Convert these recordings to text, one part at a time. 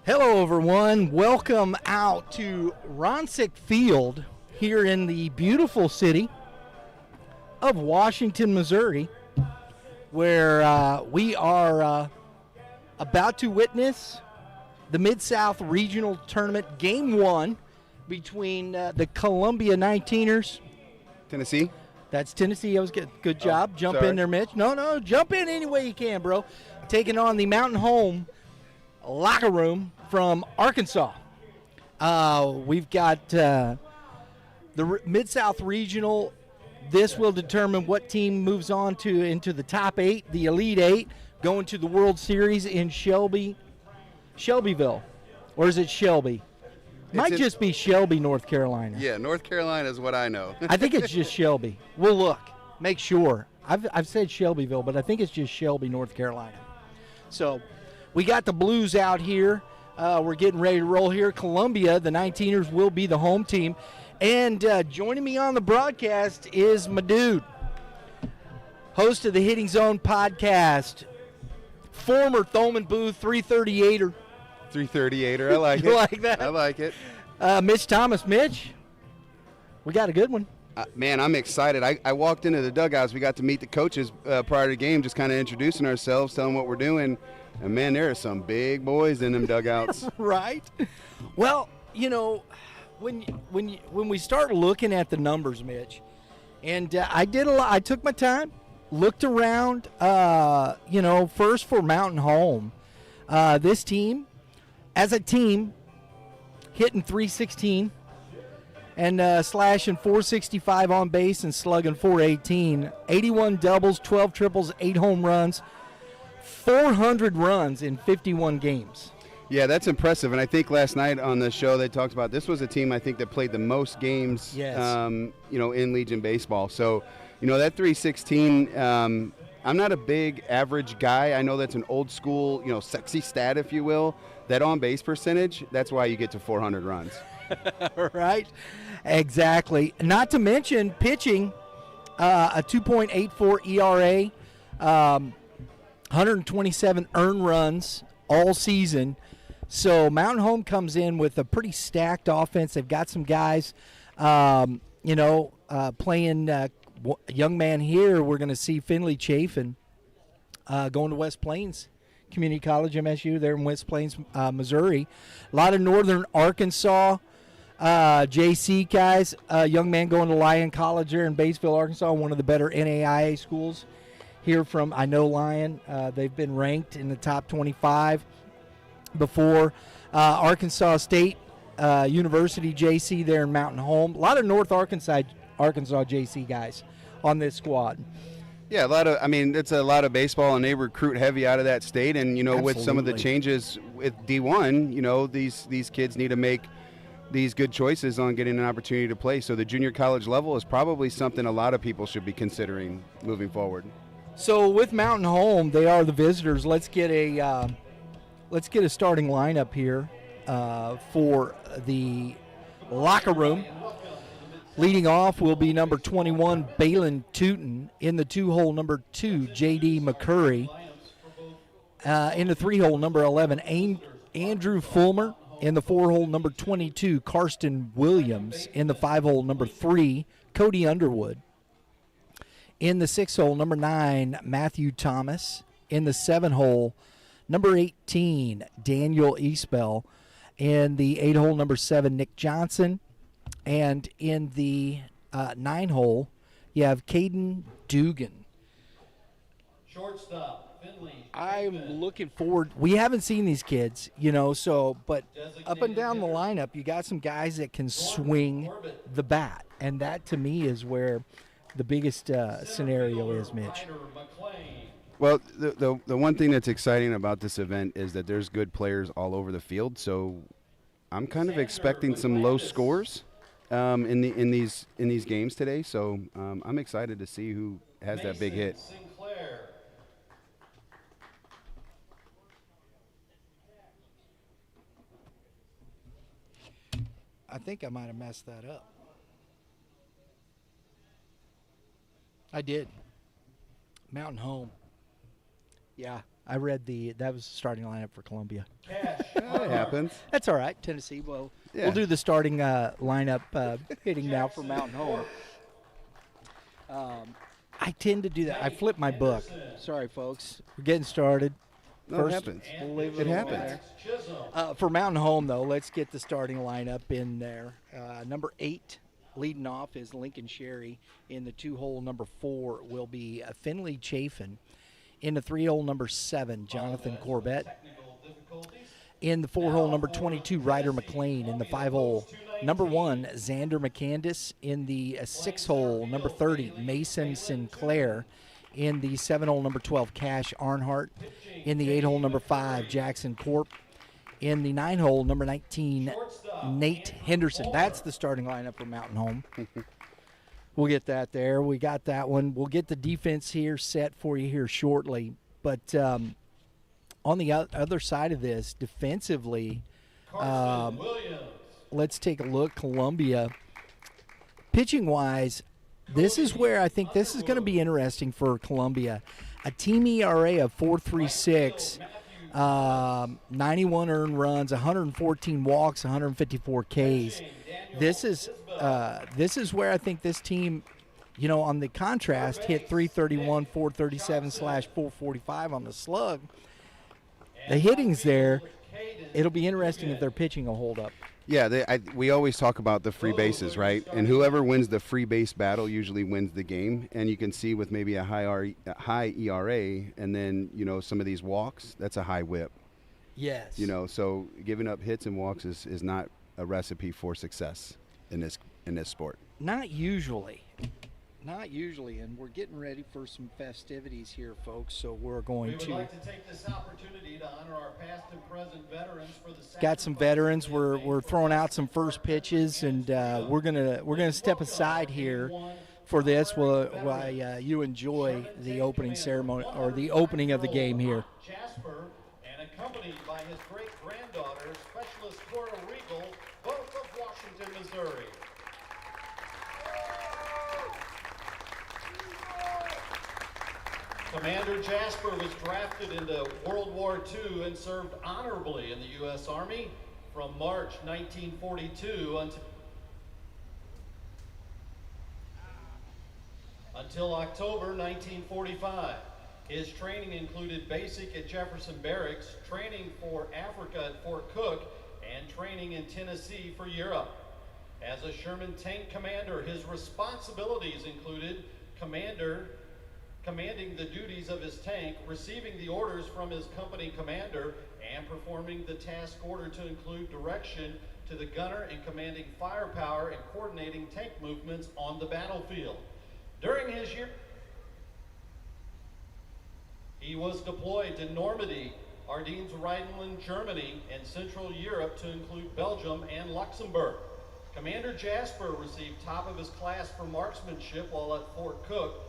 Hello, everyone. Welcome out to Ronsick Field here in the beautiful city of Washington, Missouri, where we are about to witness the Mid-South Regional Tournament Game 1 between the Columbia 19ers. Tennessee? That's Tennessee. That was good. Good job. Jump sorry. in there, Mitch. No. Jump in any way you can, bro. Taking on the Mountain Home Lockeroom from Arkansas. We've got the Mid-South Regional. This will determine what team moves on into the top 8, the Elite 8, going to the World Series in Shelbyville. Or is it Shelby? Might just be Shelby, North Carolina. Yeah, North Carolina is what I know. I think it's just Shelby. We'll look. Make sure. I've said Shelbyville, but I think it's just Shelby, North Carolina. So we got the Blues out here. We're getting ready to roll here. Columbia, the 19ers, will be the home team. And joining me on the broadcast is my dude, host of the Hitting Zone podcast, former Thoman Booth 338er. 338er, I like You it. like that? I like it. Mitch Thomas. Mitch, we got a good one. Man, I'm excited. I walked into the dugouts. We got to meet the coaches prior to the game, just kind of introducing ourselves, telling what we're doing. And, man, there are some big boys in them dugouts. Right. Well, you know, when we start looking at the numbers, Mitch, and I did a lot. I took my time, looked around. First for Mountain Home, this team, as a team, hitting .316 and slashing .465 on base and slugging .418, 81 doubles, 12 triples, 8 home runs, 400 runs in 51 games. Yeah, that's impressive. And I think last night on the show they talked about this was a team I think that played the most games, Yes. In Legion baseball. So, that 316, I'm not a big average guy. I know that's an old school, sexy stat, if you will. That on-base percentage, that's why you get to 400 runs. Right? Exactly. Not to mention pitching, a 2.84 ERA, 127 earned runs all season. So Mountain Home comes in with a pretty stacked offense. They've got some guys, playing a young man here. We're going to see Finley Chafin going to West Plains Community College, MSU, there in West Plains, Missouri. A lot of northern Arkansas JC guys. A young man going to Lyon College there in Batesville, Arkansas, one of the better NAIA schools here from, I know Lyon. They've been ranked in the top 25 before. Arkansas State University JC there in Mountain Home. A lot of North Arkansas JC guys on this squad. Yeah, it's a lot of baseball, and they recruit heavy out of that state. And, with some of the Absolutely. changes with D1, these kids need to make these good choices on getting an opportunity to play. So the junior college level is probably something a lot of people should be considering moving forward. So with Mountain Home, they are the visitors. Let's get a starting lineup here for the locker room. Leading off will be number 21, Balin Tootin. In the 2-hole, number 2, J.D. McCurry. In the 3-hole, number 11, Andrew Fulmer. In the 4-hole, number 22, Karsten Williams. In the 5-hole, number 3, Cody Underwood. In the 6-hole, number 9, Matthew Thomas. In the 7-hole, number 18, Daniel Eastbell. In the 8-hole, number 7, Nick Johnson. And in the 9-hole, you have Caden Dugan. Shortstop, Finley. I'm looking forward. We haven't seen these kids, but up and down the lineup, you got some guys that can swing the bat. And that, to me, is where the biggest scenario is, Mitch. Well, the one thing that's exciting about this event is that there's good players all over the field. So I'm kind of expecting some low scores in these games today. So I'm excited to see who has that big hit. I think I might have messed that up. I did. Mountain Home. Yeah, I read that was the starting lineup for Columbia. That happens. That's all right. Tennessee. Well, Yeah. we'll do the starting lineup hitting now for Mountain Home. I tend to do that. I flip my book. Sorry, folks. We're getting started. No, it happens. We'll leave It over happens. there. For Mountain Home, though, let's get the starting lineup in there. Number 8 leading off is Lincoln Sherry. In the 2-hole, number 4 will be Finley Chafin. In the 3-hole, number 7, Jonathan Corbett. In the 4-hole, number 22, Ryder McLean. In the 5-hole, number 1, Xander McCandis. In the 6-hole, number 30, Mason Sinclair. In the 7-hole, number 12, Cash Arnhart. In the 8-hole, number 5, Jackson Corp. In the 9-hole, number 19, Nate Henderson. That's the starting lineup for Mountain Home. We'll get that there. We got that one. We'll get the defense here set for you here shortly. But on the other side of this, defensively, let's take a look. Columbia, pitching-wise, this is where I think this is going to be interesting for Columbia. A team ERA of 4.36, 91 earned runs, 114 walks, 154 Ks. This is where I think this team, on the contrast, hit 331, 437/445 on the slug. The hitting's there. It'll be interesting if their pitching will hold up. Yeah, we always talk about the free bases, right? And whoever wins the free base battle usually wins the game. And you can see with maybe a high ERA and then, some of these walks, that's a high whip. Yes. So giving up hits and walks is not a recipe for success in this sport. Not usually. Not usually, and we're getting ready for some festivities here, folks, so we're going to... We would like to take this opportunity to honor our past and present veterans for the... Got some veterans. We're throwing out some first pitches, and we're gonna step aside here for this while you enjoy the opening ceremony, or the opening of the game here. Jasper, and accompanied by his great-granddaughter, Specialist Cora Regal, both of Washington, Missouri. Commander Jasper was drafted into World War II and served honorably in the U.S. Army from March 1942 until October 1945. His training included basic at Jefferson Barracks, training for Africa at Fort Cook, and training in Tennessee for Europe. As a Sherman tank commander, his responsibilities included commanding the duties of his tank, receiving the orders from his company commander, and performing the task order to include direction to the gunner and commanding firepower and coordinating tank movements on the battlefield. During his year, he was deployed to Normandy, Ardennes, Rhineland, Germany, and Central Europe to include Belgium and Luxembourg. Commander Jasper received top of his class for marksmanship while at Fort Cook,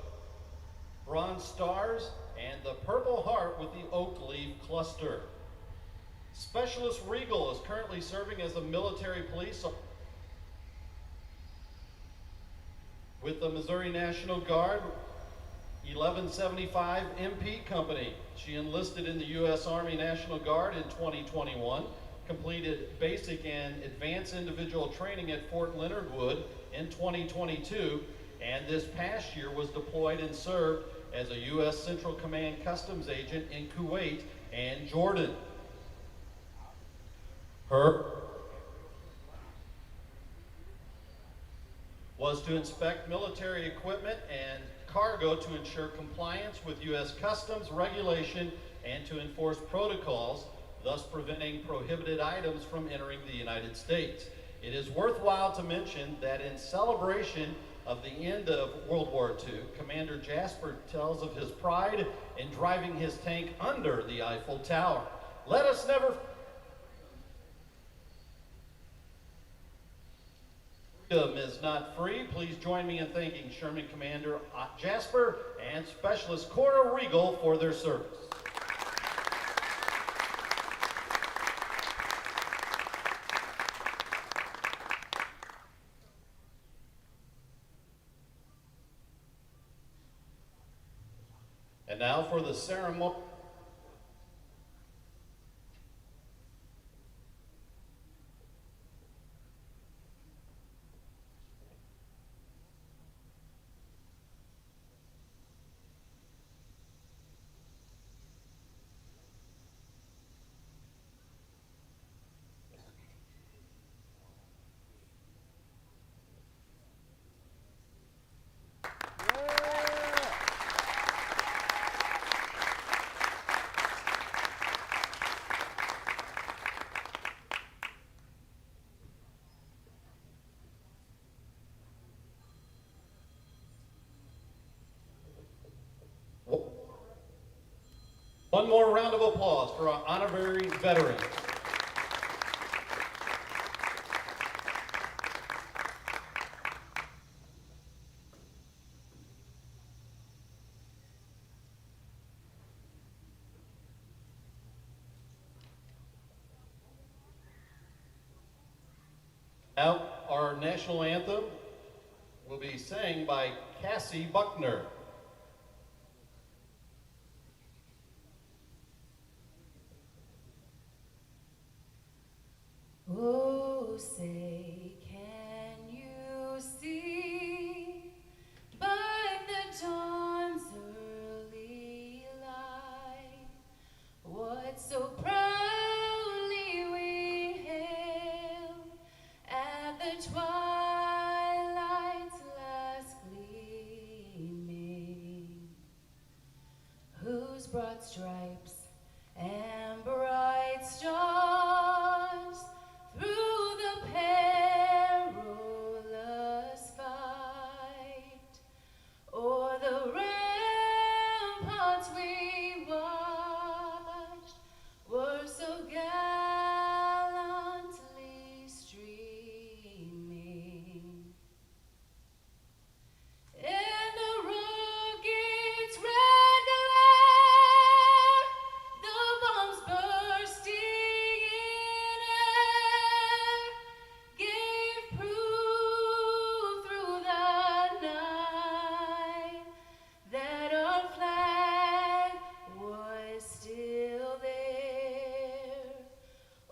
Bronze Stars, and the Purple Heart with the Oak Leaf Cluster. Specialist Regal is currently serving as a military police with the Missouri National Guard 1175 MP Company. She enlisted in the U.S. Army National Guard in 2021, completed basic and advanced individual training at Fort Leonard Wood in 2022, and this past year was deployed and served as a U.S. Central Command Customs agent in Kuwait and Jordan. Her was to inspect military equipment and cargo to ensure compliance with U.S. Customs regulation and to enforce protocols, thus preventing prohibited items from entering the United States. It is worthwhile to mention that in celebration of the end of World War II, Commander Jasper tells of his pride in driving his tank under the Eiffel Tower. Let us never... Freedom is not free. Please join me in thanking Sherman Commander Jasper and Specialist Cora Regal for their service. And now for the ceremony. One more round of applause for our honorary veterans. Now, our national anthem will be sang by Cassie Buckner. Oh, say, can you see by the dawn's early light what so proudly we hailed at the twilight's last gleaming, whose broad stripes and bright stars through the perilous fight, o'er the ramparts we watched, were so gallantly streaming. In the rocket's red glare, the bombs bursting in air gave proof through the night that our flag was still there.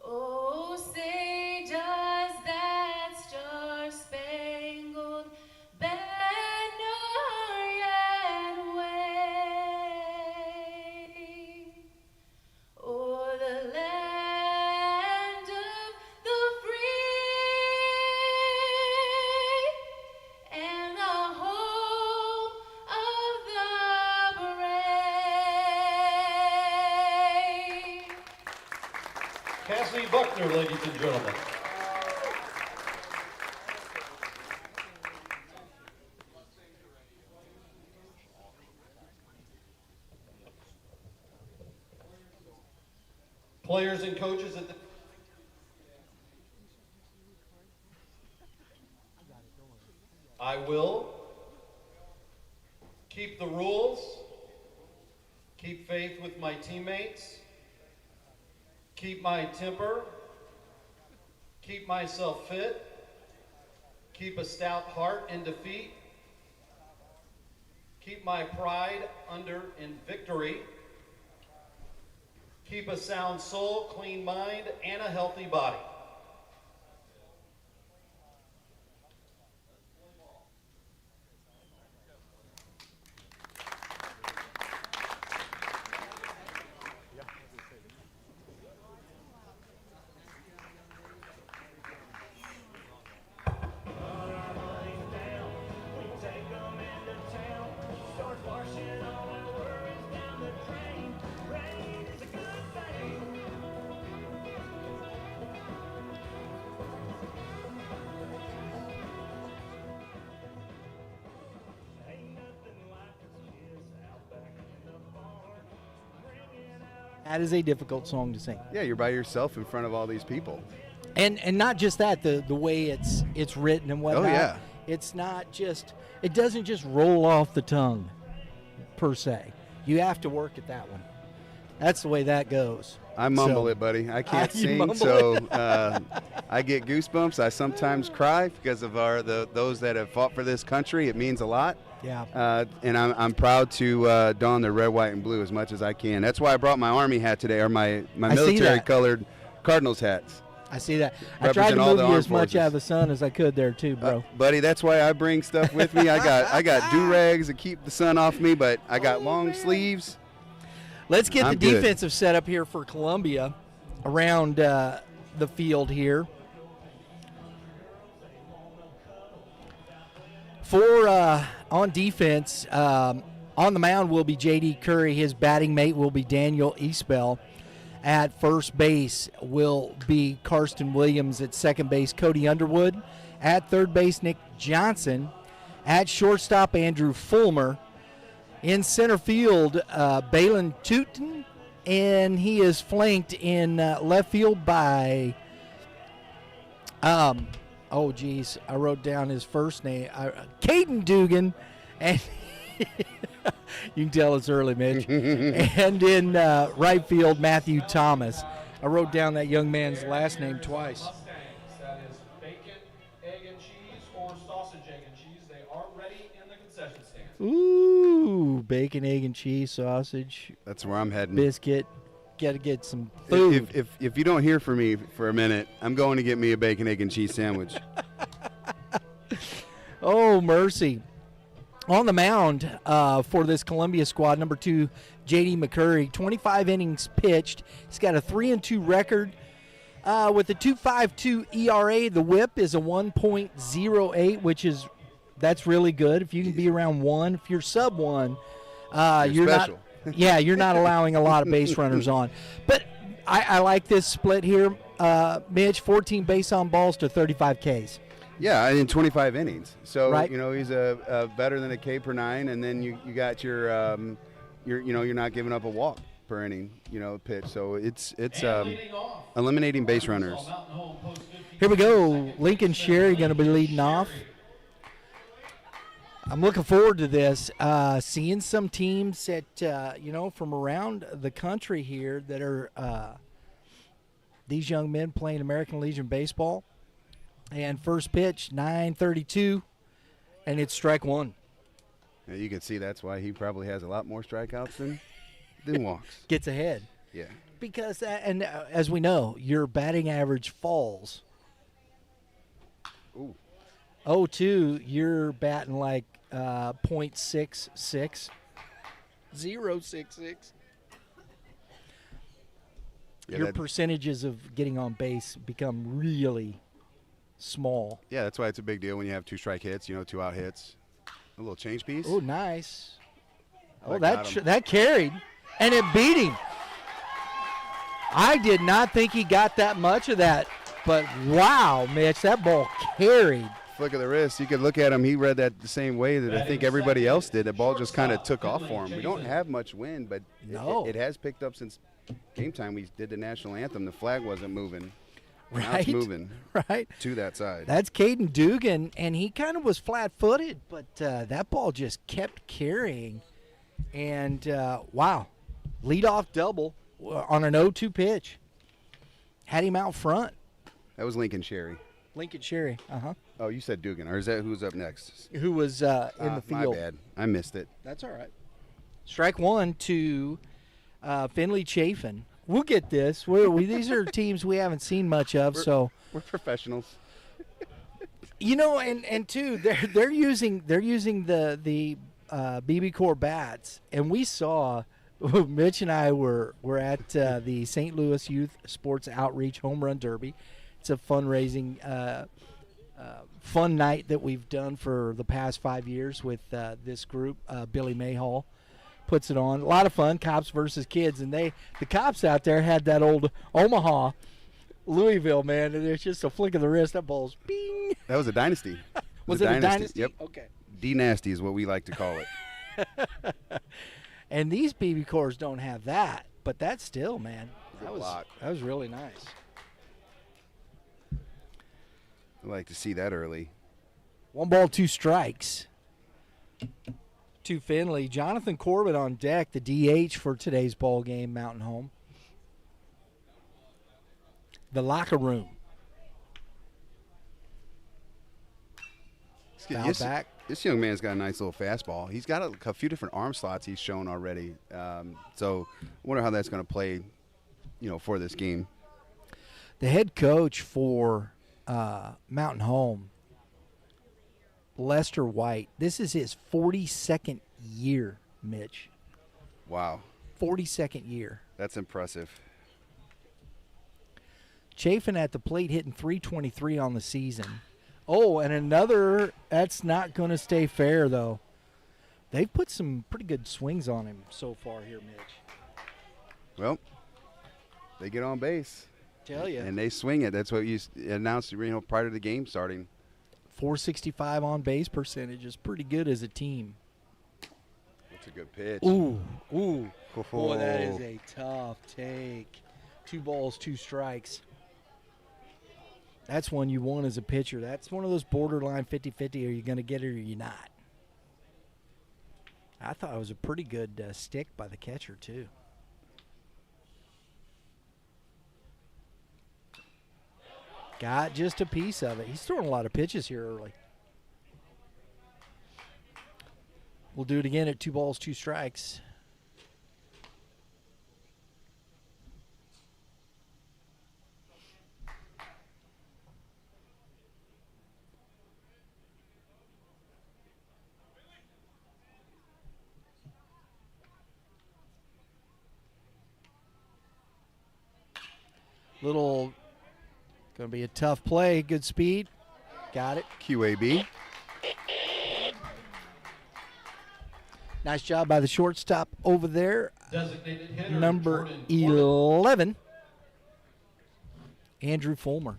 Oh, say does that star-spangled banner yet wave o'er the land of the free and the home of the brave? Cassie Buckner, ladies and gentlemen. Players and coaches at the I will keep the rules, keep faith with my teammates, keep my temper, keep myself fit, keep a stout heart in defeat, keep my pride in victory, keep a sound soul, clean mind, and a healthy body. That is a difficult song to sing. Yeah, you're by yourself in front of all these people. And not just that, the way it's written and whatnot. Oh, yeah. It's not just, it doesn't just roll off the tongue, per se. You have to work at that one. That's the way that goes. I mumble So- it, buddy. I can't You sing, mumble so I get goosebumps. I sometimes cry because of those that have fought for this country. It means a lot. Yeah. And I'm proud to don the red, white, and blue as much as I can. That's why I brought my Army hat today, or my I see military-colored Cardinals hats. I see that. I tried to Represent all move the you armed as much forces. out of the sun as I could there too, bro. Buddy, that's why I bring stuff with me. I got do-rags to keep the sun off me, but I got long sleeves. Let's get I'm the good. defensive setup here for Columbia around the field here. On defense, on the mound will be J.D. Curry. His batting mate will be Daniel Eastbell. At first base will be Karsten Williams. At second base, Cody Underwood. At third base, Nick Johnson. At shortstop, Andrew Fulmer. In center field, Balin Tootin and he is flanked in left field by oh geez, I wrote down his first name, Caden Dugan, and you can tell it's early, Mitch. And in right field, Matthew Thomas. I wrote down that young man's last name twice. That is bacon, egg, and cheese, or sausage, egg, and cheese. They are ready in the concession stand. Ooh, bacon, egg, and cheese, sausage, That's where I'm heading. biscuit. Got to get some food. If you don't hear from me for a minute, I'm going to get me a bacon, egg, and cheese sandwich. Oh, mercy. On the mound for this Columbia squad, number 2, J.D. McCurry, 25 innings pitched. He's got a 3-2 record with a 2.52 ERA. The WHIP is a 1.08, that's really good. If you can be around 1, if you're sub 1, you're special. not. Yeah, you're not allowing a lot of base runners on. But I like this split here, Mitch. 14 base on balls to 35 Ks. Yeah, in 25 innings. So, Right. He's a better than a K per 9, and then you got you're not giving up a walk per inning, pitch. So it's eliminating base runners. Here we go. Lincoln Sherry going to be leading off. I'm looking forward to this. Seeing some teams that, from around the country here that are these young men playing American Legion baseball. And first pitch, 9:32, and it's strike 1. Yeah, you can see that's why he probably has a lot more strikeouts than walks. Gets ahead. Yeah. Because, as we know, your batting average falls. Ooh. 0-2, you're batting like .66. 0.66. Yeah, Your percentages of getting on base become really small. Yeah, that's why it's a big deal when you have 2 strike hits, 2 out hits. A little change piece. Oh, nice. Oh, Got him. that carried, and it beat him. I did not think he got that much of that, but wow, Mitch, that ball carried. Flick of the wrist. You could look at him. He read that the same way that I think everybody else did. The ball just kind of took off for him. We don't have much wind, but No. it has picked up since game time. We did the national anthem. The flag wasn't moving. Now Right, it's moving right. to that side. That's Caden Dugan, and he kind of was flat-footed, but that ball just kept carrying. And, wow, leadoff double on an 0-2 pitch. Had him out front. That was Lincoln Sherry. Lincoln Sherry, Oh, you said Dugan, or is that who's up next? who was in the field. My bad. I missed it. That's all right. Strike 1 to Finley Chafin. We'll get this. These are teams we haven't seen much of, so We're professionals. and too they're using the BB Core bats, and we saw Mitch and I were at the St. Louis Youth Sports Outreach Home Run Derby. It's a fundraising fun night that we've done for the past 5 years with this group. Billy Mayhall puts it on. A lot of fun, cops versus kids, and the cops out there had that old Omaha, Louisville, man, and it's just a flick of the wrist. That ball's bing. That was a dynasty. Was it a dynasty? Yep. Okay. D-nasty is what we like to call it. And these BB cores don't have that, but that's still, man, that block. was really nice. I like to see that early. 1 ball, 2 strikes to Finley. Jonathan Corbett on deck, the DH for today's ball game, Mountain Home. The locker room. Foul back. This young man's got a nice little fastball. He's got a few different arm slots he's shown already. So I wonder how that's going to play, for this game. The head coach for Mountain Home, Lester White. This is his 42nd year, Mitch. Wow. 42nd year. That's impressive. Chafin at the plate hitting .323 on the season. Oh, and another, that's not going to stay fair, though. They've put some pretty good swings on him so far here, Mitch. Well, they get on base. Tell you. And they swing it. That's what you announced, prior to the game starting. .465 on base percentage is pretty good as a team. We'll a good pitch. Ooh. Boy, Oh. that is a tough take. 2 balls, 2 strikes. That's one you want as a pitcher. That's one of those borderline 50-50. Are you going to get it or are you not? I thought it was a pretty good stick by the catcher, too. Got just a piece of it. He's throwing a lot of pitches here early. We'll do it again at 2 balls, 2 strikes. Little, going to be a tough play. Good speed. Got it. QAB. Nice job by the shortstop over there. Designated hitter, Number Jordan Corbett. 11, Andrew Fulmer.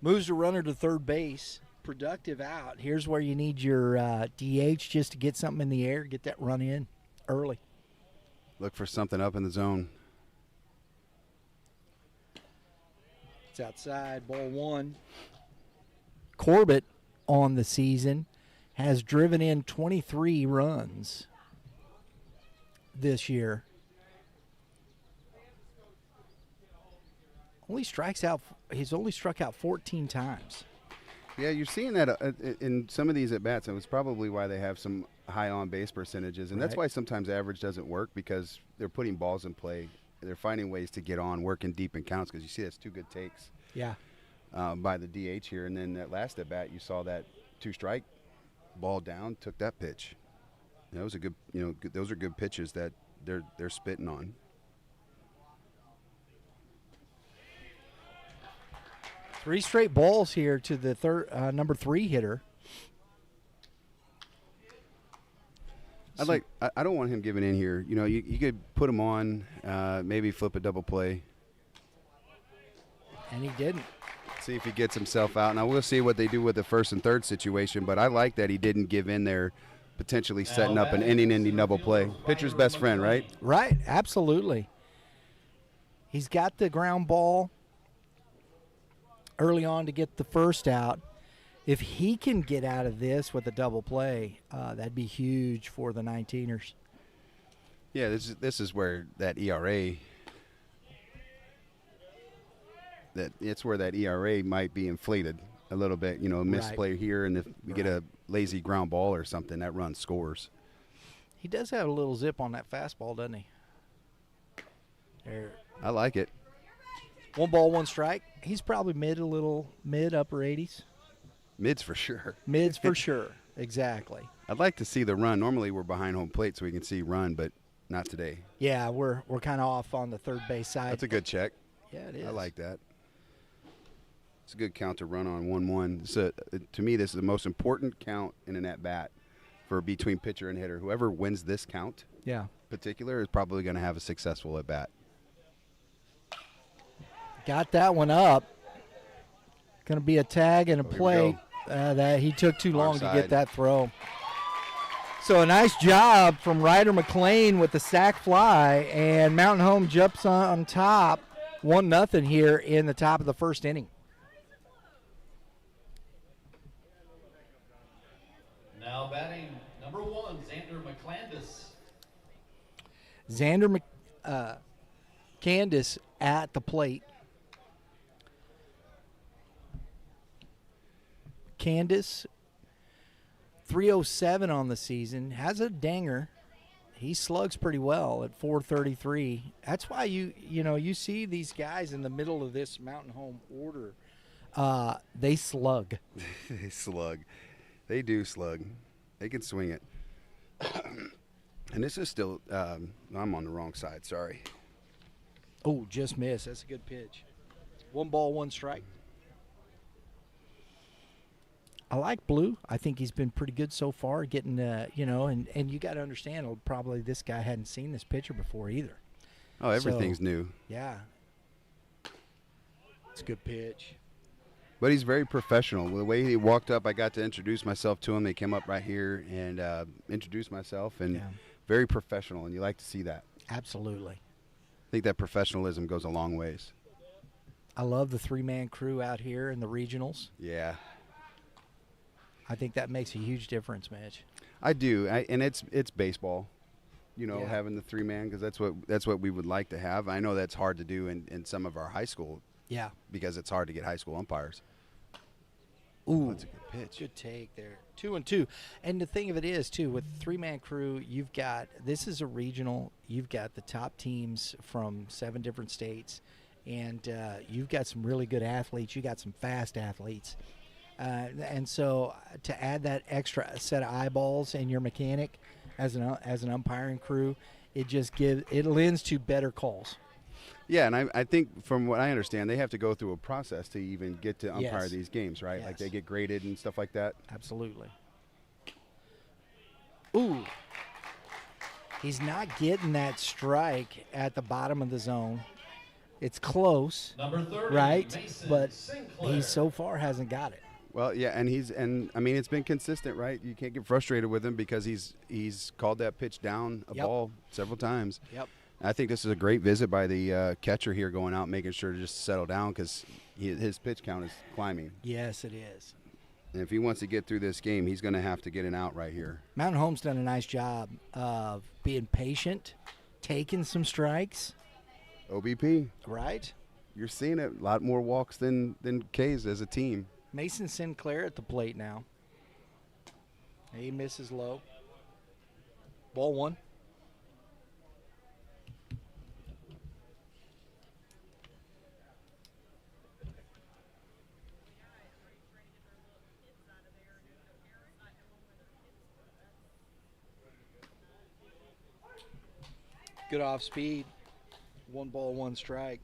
Moves the runner to third base. Productive out. Here's where you need your DH just to get something in the air, get that run in early. Look for something up in the zone. It's outside, ball 1. Corbett on the season has driven in 23 runs this year. He's only struck out 14 times. Yeah, you're seeing that in some of these at-bats, and it's probably why they have some high on-base percentages. And that's Right. why sometimes average doesn't work, because they're putting balls in play. They're finding ways to get on, working deep in counts, because you see that's 2 good takes Yeah. by the DH here. And then that last at-bat, you saw that 2-strike, ball down, took that pitch. That was a good, those are good pitches that they're spitting on. Three straight balls here to the number 3 hitter. I don't want him giving in here. You could put him on, maybe flip a double play. And he didn't. See if he gets himself out. Now, we'll see what they do with the first and third situation, but I like that he didn't give in there, potentially setting up an inning-ending double play. Pitcher's best friend, right? Right, absolutely. He's got the ground ball early on to get the first out. If he can get out of this with a double play, that'd be huge for the 19ers. Yeah, this is where that ERA it's where that ERA might be inflated a little bit. A misplay here, and if we get a lazy ground ball or something, that run scores. He does have a little zip on that fastball, doesn't he? There. I like it. 1 ball, 1 strike. He's probably mid upper 80s. Mids for sure. Mids for sure. Exactly. I'd like to see the run. Normally we're behind home plate so we can see run, but not today. Yeah, we're kind of off on the third base side. That's a good check. Yeah, it is. I like that. It's a good count to run on 1-1. To me, this is the most important count in an at-bat for between pitcher and hitter. Whoever wins this count, Yeah. particular, is probably going to have a successful at-bat. Got that one up. Going to be a tag and a Oh, here we play. go. That he took too long to Onside. get that throw. So a nice job from Ryder McLean with the sac fly, and Mountain Home jumps on top, 1-0 here in the top of the first inning. Now batting number 1, Xander McClandis. Xander Candace at the plate. Candace, 307 on the season, has a dinger. He slugs pretty well at 433. That's why you see these guys in the middle of this Mountain Home order. They slug. They slug. They do slug. They can swing it. And this is still, I'm on the wrong side, sorry. Oh, just missed. That's a good pitch. 1 ball, 1 strike. I like Blue. I think he's been pretty good so far getting, and you got to understand, probably this guy hadn't seen this pitcher before either. Oh, everything's new. Yeah. It's a good pitch. But he's very professional. The way he walked up, I got to introduce myself to him. They came up right here and introduced myself, and very professional, and you like to see that. Absolutely. I think that professionalism goes a long ways. I love the 3-man crew out here in the regionals. Yeah. I think that makes a huge difference, Mitch. I do, and it's baseball, having the 3-man, because that's what we would like to have. I know that's hard to do in some of our high school. Yeah. Because it's hard to get high school umpires. Ooh, that's a good pitch. Good take there. 2-2. And the thing of it is, too, with the 3-man crew, this is a regional. You've got the top teams from 7 different states, and you've got some really good athletes. You got some fast athletes. And so to add that extra set of eyeballs in your mechanic as an umpiring crew, it lends to better calls. Yeah, and I think from what I understand, they have to go through a process to even get to umpire these games, right? Yes. Like they get graded and stuff like that. Absolutely. Ooh. He's not getting that strike at the bottom of the zone. It's close, Number 30, right? Mason But Sinclair. he so far hasn't got it. Well, yeah, and I mean it's been consistent, right? You can't get frustrated with him because he's called that pitch down a ball several times. Yep. I think this is a great visit by the catcher here, going out, making sure to just settle down because his pitch count is climbing. Yes, it is. And if he wants to get through this game, he's going to have to get an out right here. Mountain Home's done a nice job of being patient, taking some strikes. OBP. Right. You're seeing it. A lot more walks than K's as a team. Mason Sinclair at the plate now. He misses low. Ball 1. Good off speed. 1 ball, 1 strike.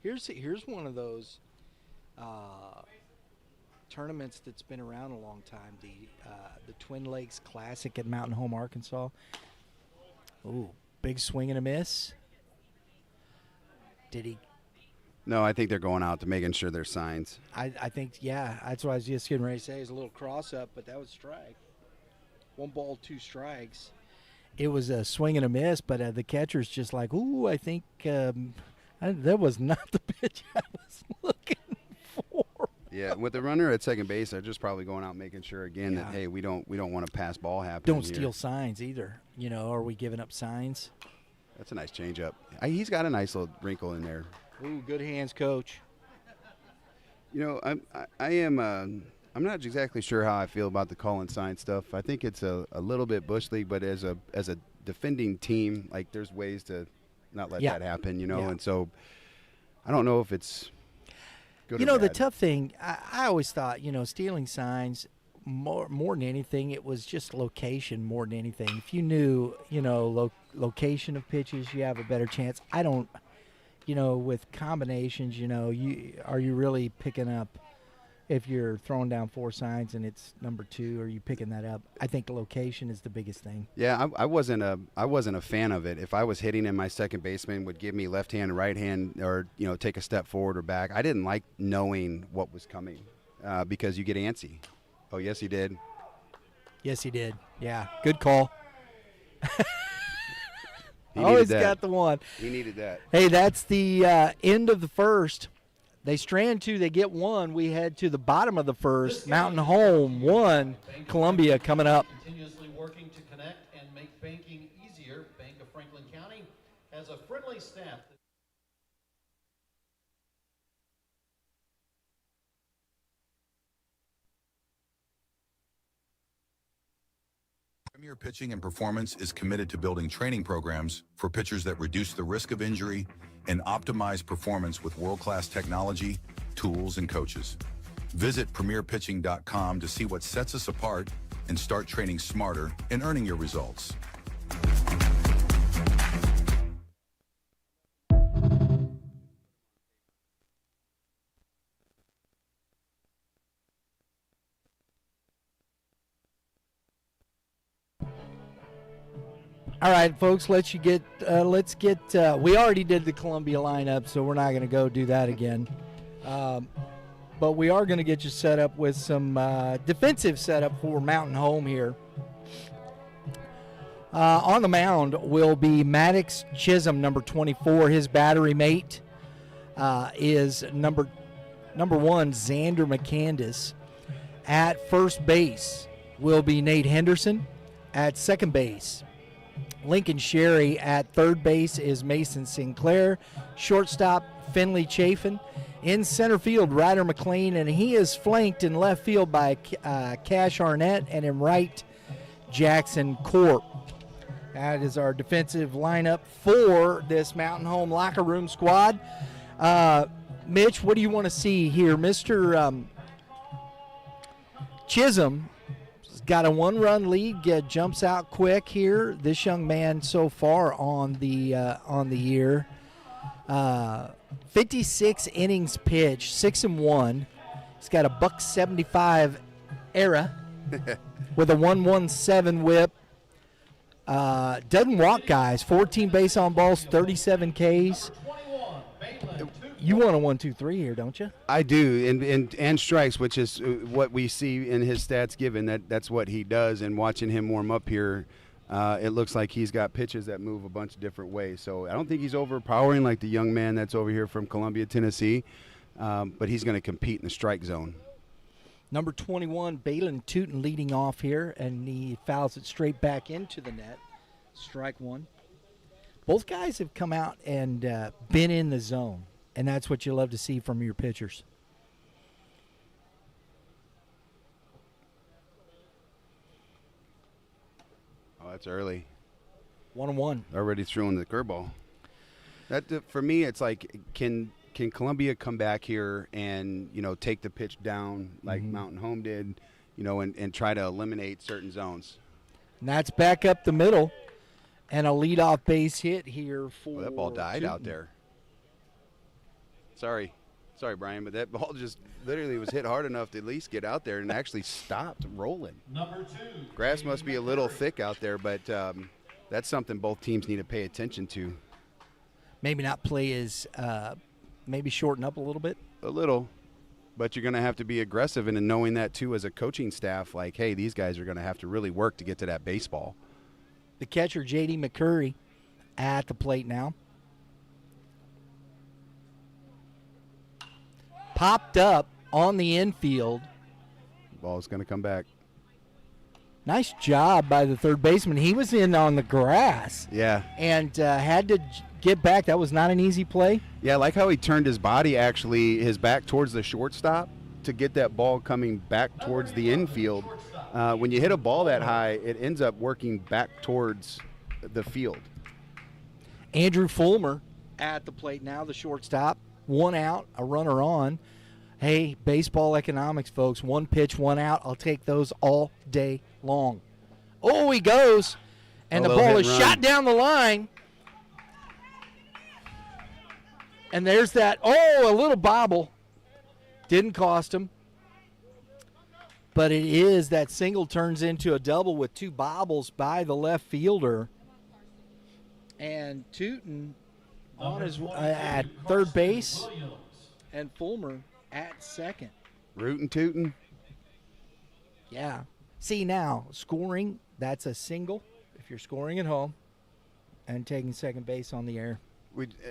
Here's one of those tournaments that's been around a long time. The Twin Lakes Classic at Mountain Home, Arkansas. Ooh, big swing and a miss. Did he? No, I think they're going out to making sure there's signs. I think, that's what I was just getting ready to say. It's a little cross up, but that was strike. 1 ball, 2 strikes. It was a swing and a miss, but the catcher's just like, ooh, I think that was not the pitch I was looking for. Yeah, with the runner at second base, they're just probably going out making sure again that, hey, we don't want a pass ball happen. Don't steal signs either. Are we giving up signs? That's a nice changeup. He's got a nice little wrinkle in there. Ooh, good hands, coach. I'm not exactly sure how I feel about the call and sign stuff. I think it's a little bit bush league, but as a defending team, like there's ways to not let that happen, And so I don't know if it's good or bad. The tough thing, I always thought, stealing signs, more than anything, it was just location more than anything. If you knew, location of pitches, you have a better chance. I don't, with combinations, are you really picking up? If you're throwing down 4 signs and it's number 2, are you picking that up? I think the location is the biggest thing. Yeah, I wasn't a fan of it. If I was hitting and my second baseman would give me left hand, right hand, or take a step forward or back, I didn't like knowing what was coming because you get antsy. Oh, yes, he did. Yes, he did. Yeah, good call. Always got the one. He needed that. Hey, that's the end of the first. They strand 2, they get 1. We head to the bottom of the first. Mountain Home 1, Columbia coming up. Continuously working to connect and make banking easier. Bank of Franklin County has a friendly staff. Premier Pitching and Performance is committed to building training programs for pitchers that reduce the risk of injury and optimize performance with world-class technology, tools, and coaches. Visit premierpitching.com to see what sets us apart and start training smarter and earning your results. All right, folks, let's get. We already did the Columbia lineup, so we're not going to go do that again. but we are going to get you set up with some defensive setup for Mountain Home here. On the mound will be Maddox Chisholm, number 24. His battery mate is number 1, Xander McCandis. At first base will be Nate Henderson. At second base, Lincoln Sherry. At third base is Mason Sinclair. Shortstop, Finley Chafin. In center field, Ryder McLean, and he is flanked in left field by Cash Arnett, and in right, Jackson Corp. That is our defensive lineup for this Mountain Home Locker Room squad. Mitch, what do you want to see here? Mr. Chisholm has got a 1-run lead, jumps out quick here. This young man so far on the year. 56 innings pitched, 6-1. He's got a $175 ERA with a 117 whip. Doesn't walk guys. 14 base on balls, 37 Ks. You want a 1-2-3 here, don't you? I do, and strikes, which is what we see in his stats given. That's what he does. And watching him warm up here, it looks like he's got pitches that move a bunch of different ways. So I don't think he's overpowering like the young man that's over here from Columbia, Tennessee, but he's going to compete in the strike zone. Number 21, Balin Tootin leading off here, and he fouls it straight back into the net. Strike one. Both guys have come out and been in the zone, and that's what you love to see from your pitchers. Oh, that's early. 1-1. Already throwing the curveball. That for me, it's like can Columbia come back here and take the pitch down like Mountain Home did, and try to eliminate certain zones. And that's back up the middle, and a leadoff base hit here for. That ball died Tootin. out there. Sorry, Brian, but that ball just literally was hit hard enough to at least get out there and actually stopped rolling. Number 2. Grass must be a little thick out there, but that's something both teams need to pay attention to. Maybe not play as, maybe shorten up a little bit. A little, but you're going to have to be aggressive, and in knowing that too as a coaching staff, like, hey, these guys are going to have to really work to get to that baseball. The catcher, J.D. McCurry, at the plate now. Popped up on the infield. Ball's going to come back. Nice job by the third baseman. He was in on the grass. Yeah. And had to get back. That was not an easy play. Yeah, I like how he turned his body, actually, his back towards the shortstop to get that ball coming back towards the infield. When you hit a ball that high, it ends up working back towards the field. Andrew Fulmer at the plate now, the shortstop. 1 out, a runner on. Hey, baseball economics, folks. 1 pitch, 1 out. I'll take those all day long. Oh, he goes. And the ball is shot down the line. And there's that. Oh, a little bobble. Didn't cost him. But it is that single turns into a double with 2 bobbles by the left fielder. And Tootin on his at third base, and Fulmer at second. Rootin' tootin'. Yeah. See now, scoring, that's a single if you're scoring at home and taking second base on the air.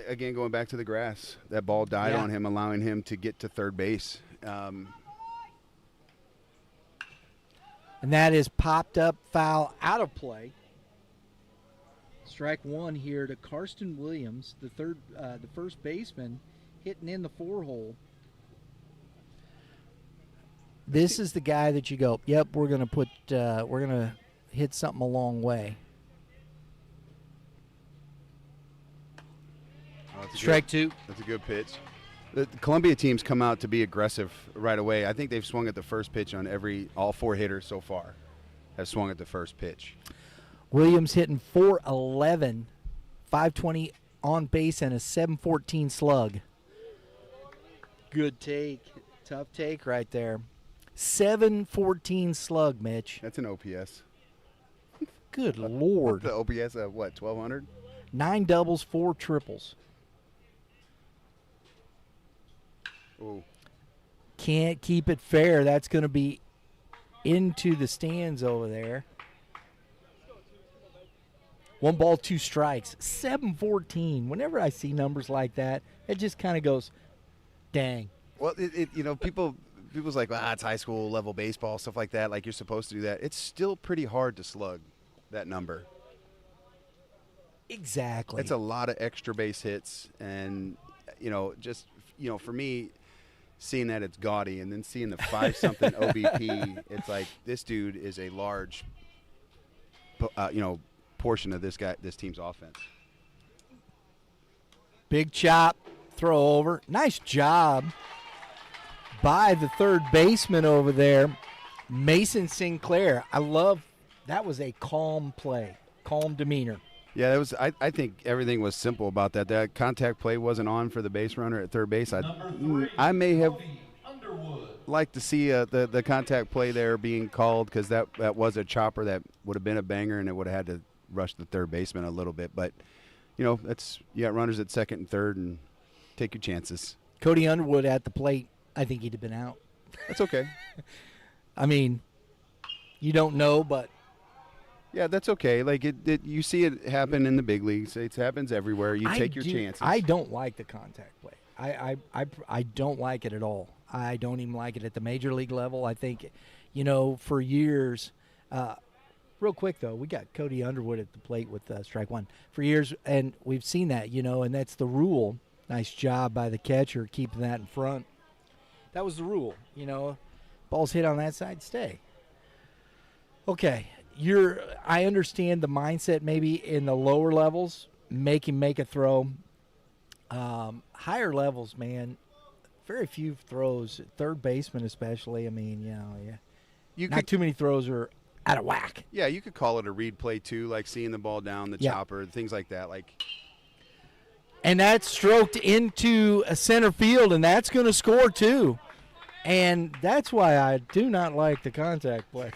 Again, going back to the grass, that ball died on him, allowing him to get to third base. And that is popped up, foul, out of play. Strike 1 here to Karsten Williams, the first baseman, hitting in the 4-hole. This is the guy that you go, yep, we're gonna hit something a long way. Strike 2. That's a good pitch. The Columbia teams come out to be aggressive right away. I think they've swung at the first pitch on all 4 hitters so far have swung at the first pitch. Williams hitting .411, 520 on base, and a 714 slug. Good take. Tough take right there. 714 slug, Mitch. That's an OPS. Good Lord. The OPS of what, 1,200? 9 doubles, 4 triples. Ooh. Can't keep it fair. That's going to be into the stands over there. 1 ball, 2 strikes. 7-14. Whenever I see numbers like that, it just kind of goes, dang. Well, people's like, it's high school level baseball, stuff like that. Like, you're supposed to do that. It's still pretty hard to slug that number. Exactly. It's a lot of extra base hits, and for me, seeing that it's gaudy, and then seeing the 5-something OBP, it's like this dude is a large, portion of this team's offense. Big chop, throw over. Nice job by the third baseman over there, Mason Sinclair. I love that. Was a calm play, calm demeanor. Yeah, that was. I think everything was simple about that. That contact play wasn't on for the base runner at third base. I may have liked to see the contact play there being called, because that was a chopper that would have been a banger, and it would have had to rush the third baseman a little bit. But you got runners at second and third, and take your chances. Cody Underwood at the plate. I think he'd have been out. That's okay. I mean, you don't know, but. Yeah, that's okay. Like you see it happen in the big leagues. It happens everywhere. You take your chances. I don't like the contact play. I don't like it at all. I don't even like it at the major league level. I think, for years. Real quick though, we got Cody Underwood at the plate with strike one for years, and we've seen that, and that's the rule. Nice job by the catcher keeping that in front. That was the rule. Balls hit on that side, stay. Okay. I understand the mindset maybe in the lower levels, make him make a throw. Higher levels, man, very few throws. Third baseman especially. I mean, not too many throws are out of whack. Yeah, you could call it a read play too, like seeing the ball down, the chopper, things like that. And that's stroked into a center field, and that's going to score too. And that's why I do not like the contact play.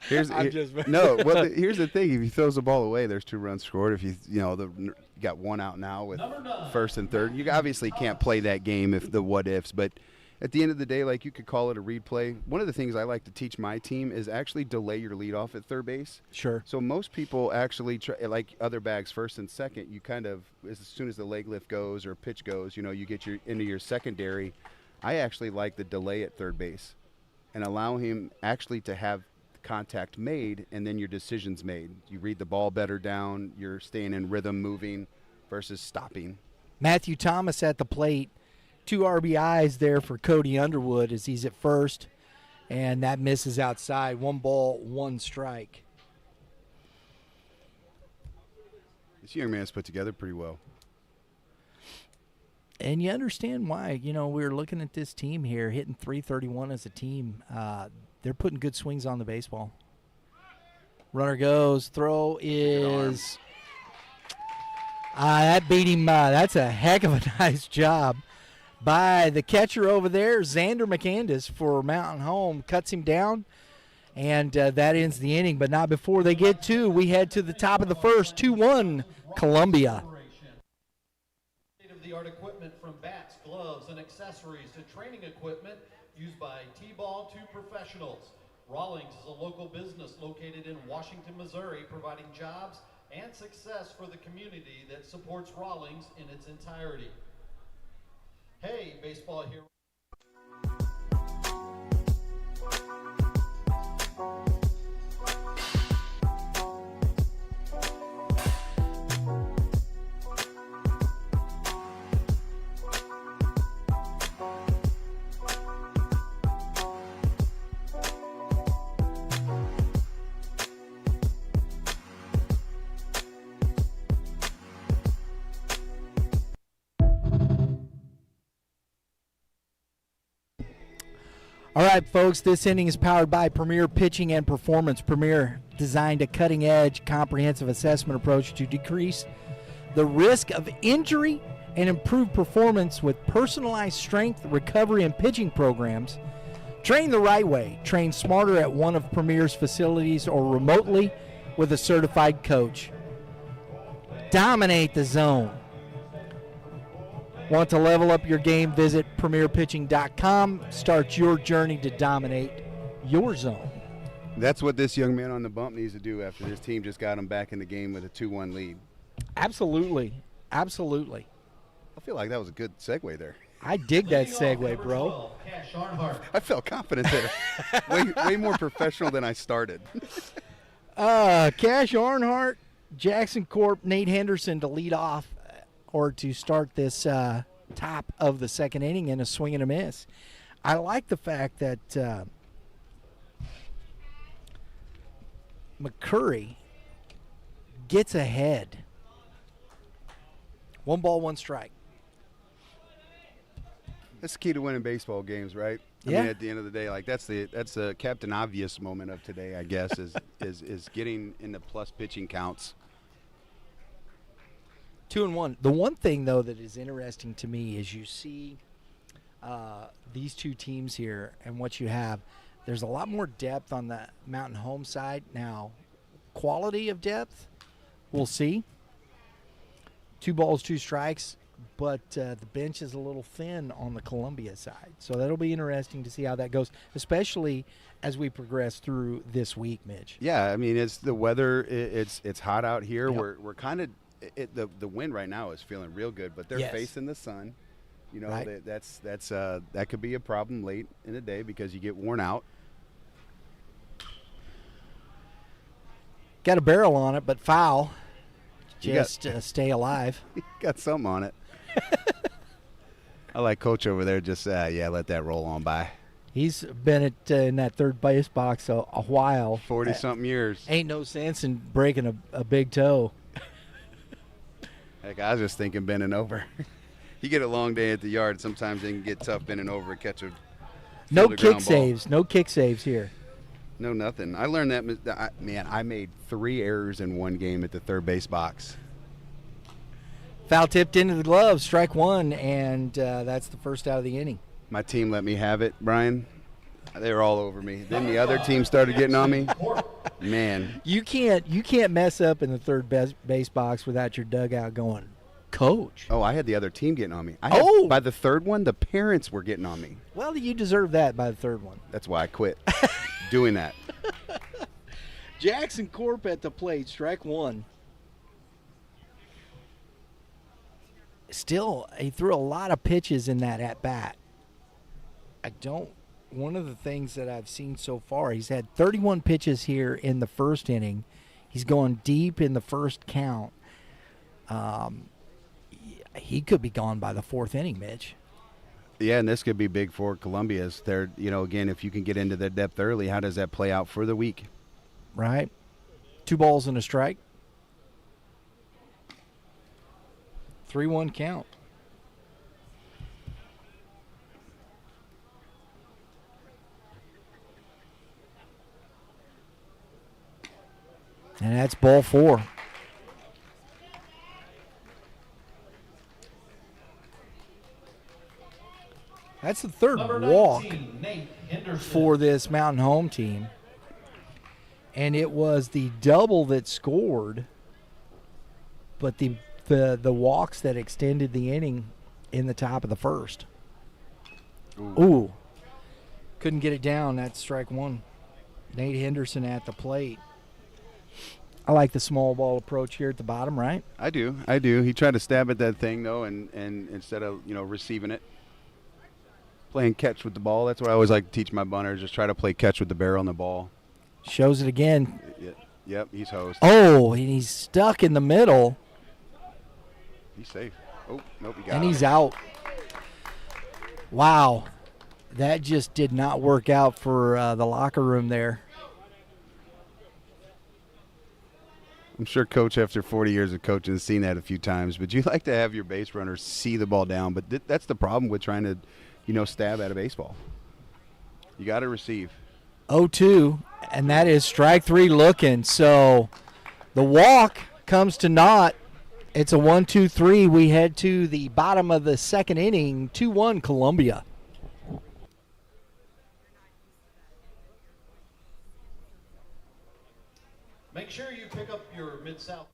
Here's the thing: if he throws the ball away, there's 2 runs scored. If you got 1 out now with first and third, you obviously can't play that game if the what ifs. But at the end of the day, you could call it a read play. One of the things I like to teach my team is actually delay your leadoff at third base. Sure. So most people actually try, like other bags, first and second. You kind of, as soon as the leg lift goes or pitch goes, you get into your secondary. I actually like the delay at third base, and allow him actually to have contact made, and then your decisions made. You read the ball better down. You're staying in rhythm, moving versus stopping. Matthew Thomas at the plate. 2 RBIs there for Cody Underwood as he's at first, and that misses outside. 1 ball, 1 strike. This young man's put together pretty well. And you understand why. We're looking at this team here, hitting .331 as a team. They're putting good swings on the baseball. Runner goes. Throw is that beat him. That's a heck of a nice job by the catcher over there, Xander McCandis for Mountain Home. Cuts him down, and that ends the inning. But not before they get to. We head to the top of the first. 2-1 Columbia. State-of-the-art equipment from bats, gloves, and accessories to training equipment used by T-ball to professionals. Rawlings is a local business located in Washington, Missouri, providing jobs and success for the community that supports Rawlings in its entirety. Hey, baseball hero. All right, folks, this inning is powered by Premier Pitching and Performance. Premier designed a cutting-edge, comprehensive assessment approach to decrease the risk of injury and improve performance with personalized strength, recovery, and pitching programs. Train the right way. Train smarter at one of Premier's facilities or remotely with a certified coach. Dominate the zone. Want to level up your game? Visit premierpitching.com. Start your journey to dominate your zone. That's what this young man on the bump needs to do after his team just got him back in the game with a 2-1 lead. Absolutely. Absolutely. I feel like that was a good segue there. I dig that segue, bro. 12, Cash Arnhart. I felt confident there. way more professional than I started. Cash Arnhart, Jackson Corp, Nate Henderson to lead off or to start this top of the second inning in a swing and a miss. I like the fact that McCurry gets ahead. 1 ball, 1 strike. That's the key to winning baseball games, right? I Yeah. mean, at the end of the day, like that's the Captain Obvious moment of today, I guess, is getting into plus pitching counts. 2-1. The one thing, though, that is interesting to me is you see these two teams here and what you have. There's a lot more depth on the Mountain Home side. Now, quality of depth, we'll see. 2 balls, 2 strikes, but the bench is a little thin on the Columbia side. So that'll be interesting to see how that goes, especially as we progress through this week, Mitch. Yeah, I mean, it's the weather. It's hot out here. Yep. We're kind of the wind right now is feeling real good, but they're Yes. facing the sun. You know, Right. that could be a problem late in the day because you get worn out. Got a barrel on it, but foul. You got- Just stay alive. Got something on it. I like Coach over there. Just let that roll on by. He's been in that third base box a while. 40-something years. Ain't no sense in breaking a big toe. Heck, I was just thinking bending over. You get a long day at the yard. Sometimes it can get tough bending over and catch a No fielder kick ground ball. saves. No kick saves here. No, nothing. I learned that, I made 3 errors in one game at the third base box. Foul tipped into the glove, strike 1, and that's the first out of the inning. My team let me have it, Brian. They were all over me. Then the other team started getting on me. Man, You can't mess up in the third base box without your dugout going, Coach. oh, I had the other team getting on me. Oh! By the third one, the parents were getting on me. Well, you deserve that by the third one. That's why I quit doing that. Jackson Corp at the plate, strike 1. Still, he threw a lot of pitches in that at bat. One of the things that I've seen so far, he's had 31 pitches here in the first inning. He's going deep in the first count. He could be gone by the 4th inning, Mitch. Yeah, and this could be big for Columbia's. They're, again, if you can get into their depth early, how does that play out for the week? Right? 2 balls and a strike. 3-1 count. And that's ball 4. That's the third Number walk 19, Nate Henderson. for this Mountain Home team. And it was the double that scored, but the walks that extended the inning in the top of the first. Ooh. Couldn't get it down. That's strike 1. Nate Henderson at the plate. I like the small ball approach here at the bottom, right? I do. He tried to stab at that thing, though, and instead of, receiving it, playing catch with the ball. That's what I always like to teach my bunters, just try to play catch with the barrel on the ball. Shows it again. Yep, he's hosed. Oh, and he's stuck in the middle, He's safe. Oh, nope, he got and him. he's out. Wow. That just did not work out for the locker room there. I'm sure Coach, after 40 years of coaching, has seen that a few times. But you like to have your base runners see the ball down. But that's the problem with trying to, stab at a baseball. You got to receive. 0-2, and that is strike 3 looking. So the walk comes to naught. It's a 1-2-3. We head to the bottom of the second inning, 2-1 Columbia. Make sure you pick up your Mid-South.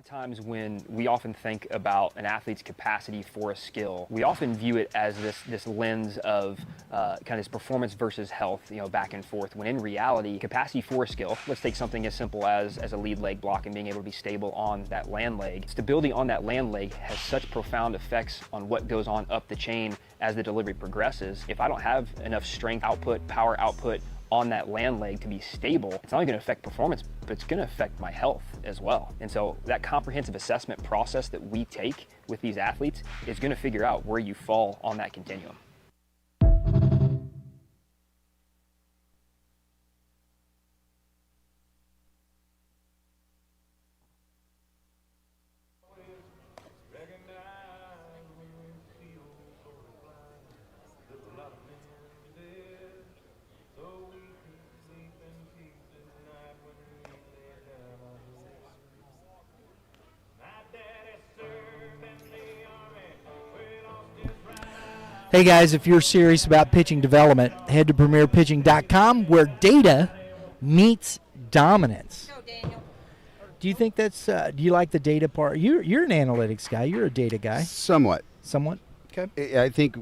of times when we often think about an athlete's capacity for a skill, we often view it as this lens of kind of this performance versus health, back and forth, when in reality, capacity for a skill, let's take something as simple as a lead leg block and being able to be stable on that land leg. Stability on that land leg has such profound effects on what goes on up the chain as the delivery progresses. If I don't have enough strength output, power output on that land leg to be stable, it's not only going to affect performance, but it's going to affect my health as well. And so that comprehensive assessment process that we take with these athletes is going to figure out where you fall on that continuum. Hey guys, if you're serious about pitching development, head to premierpitching.com where data meets dominance. Do you think that's, do you like the data part? You're an analytics guy. You're a data guy. Somewhat. Somewhat? Okay. I think,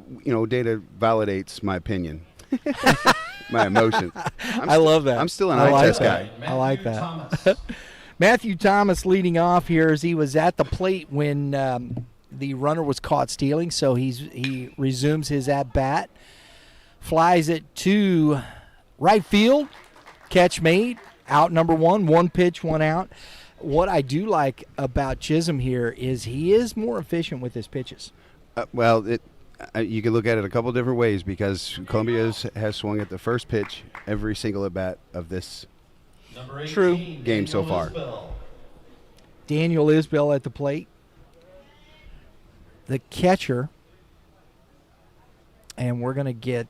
data validates my opinion, my emotions. I love that. I'm still an eye test guy. I like that. Matthew Thomas leading off here as he was at the plate when the runner was caught stealing, so he resumes his at-bat. Flies it to right field. Catch made. Out number one pitch, one out. What I do like about Chisholm here is he is more efficient with his pitches. You can look at it a couple different ways because Columbia has swung at the first pitch every single at-bat of this True game so far. Daniel Isbell at the plate. The catcher, and we're going to get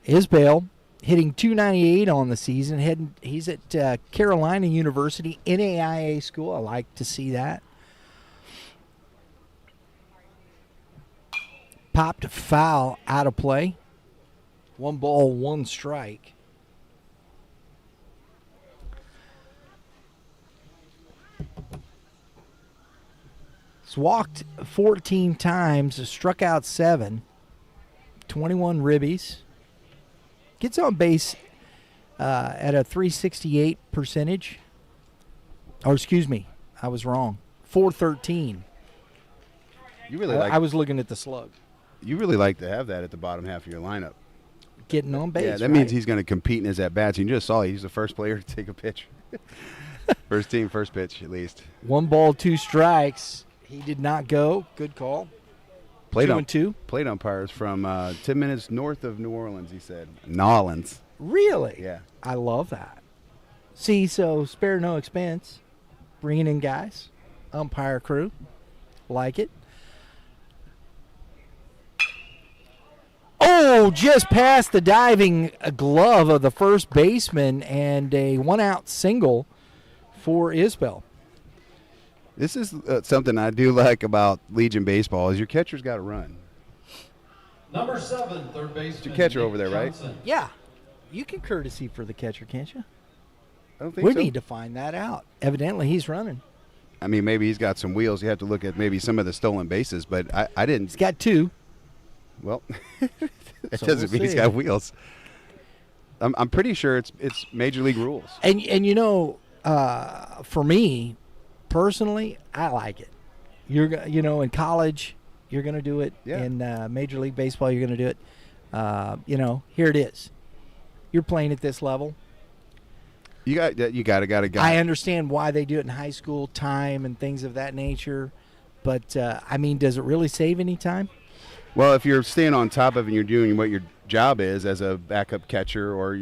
Isbell hitting .298 on the season. He's at Carolina University, NAIA school. I like to see that. Popped foul out of play. 1 ball, 1 strike. He's walked 14 times, struck out 7, 21 ribbies. Gets on base at a .368 percentage. Or excuse me, I was wrong. .413. You really like. I was looking at the slug. You really like to have that at the bottom half of your lineup. Getting on base. Yeah, that means he's going to compete in his at bats. You just saw he's the first player to take a pitch. First team, first pitch at least. 1 ball, 2 strikes. He did not go. Good call. 2-2. Plate umpires from 10 minutes north of New Orleans, he said. Nolans. Really? Yeah. I love that. See, so spare no expense. Bringing in guys. Umpire crew. Like it. Oh, just past the diving glove of the first baseman and a 1-out single for Isbell. This is something I do like about Legion baseball is your catcher's got to run. Number 7, third baseman. Your catcher over there, right? Yeah. You can courtesy for the catcher, can't you? I don't think We so. need to find that out. Evidently, he's running. I mean, maybe he's got some wheels. You have to look at maybe some of the stolen bases, but I didn't. He's got 2. Well, that So doesn't we'll mean he's see. got wheels. I'm pretty sure it's major league rules. And for me, personally, I like it. In college, you're going to do it. Yeah. In Major League Baseball, you're going to do it. Here it is. You're playing at this level. You got to. I understand why they do it in high school, time and things of that nature. But, does it really save any time? Well, if you're staying on top of it and you're doing what your job is as a backup catcher or,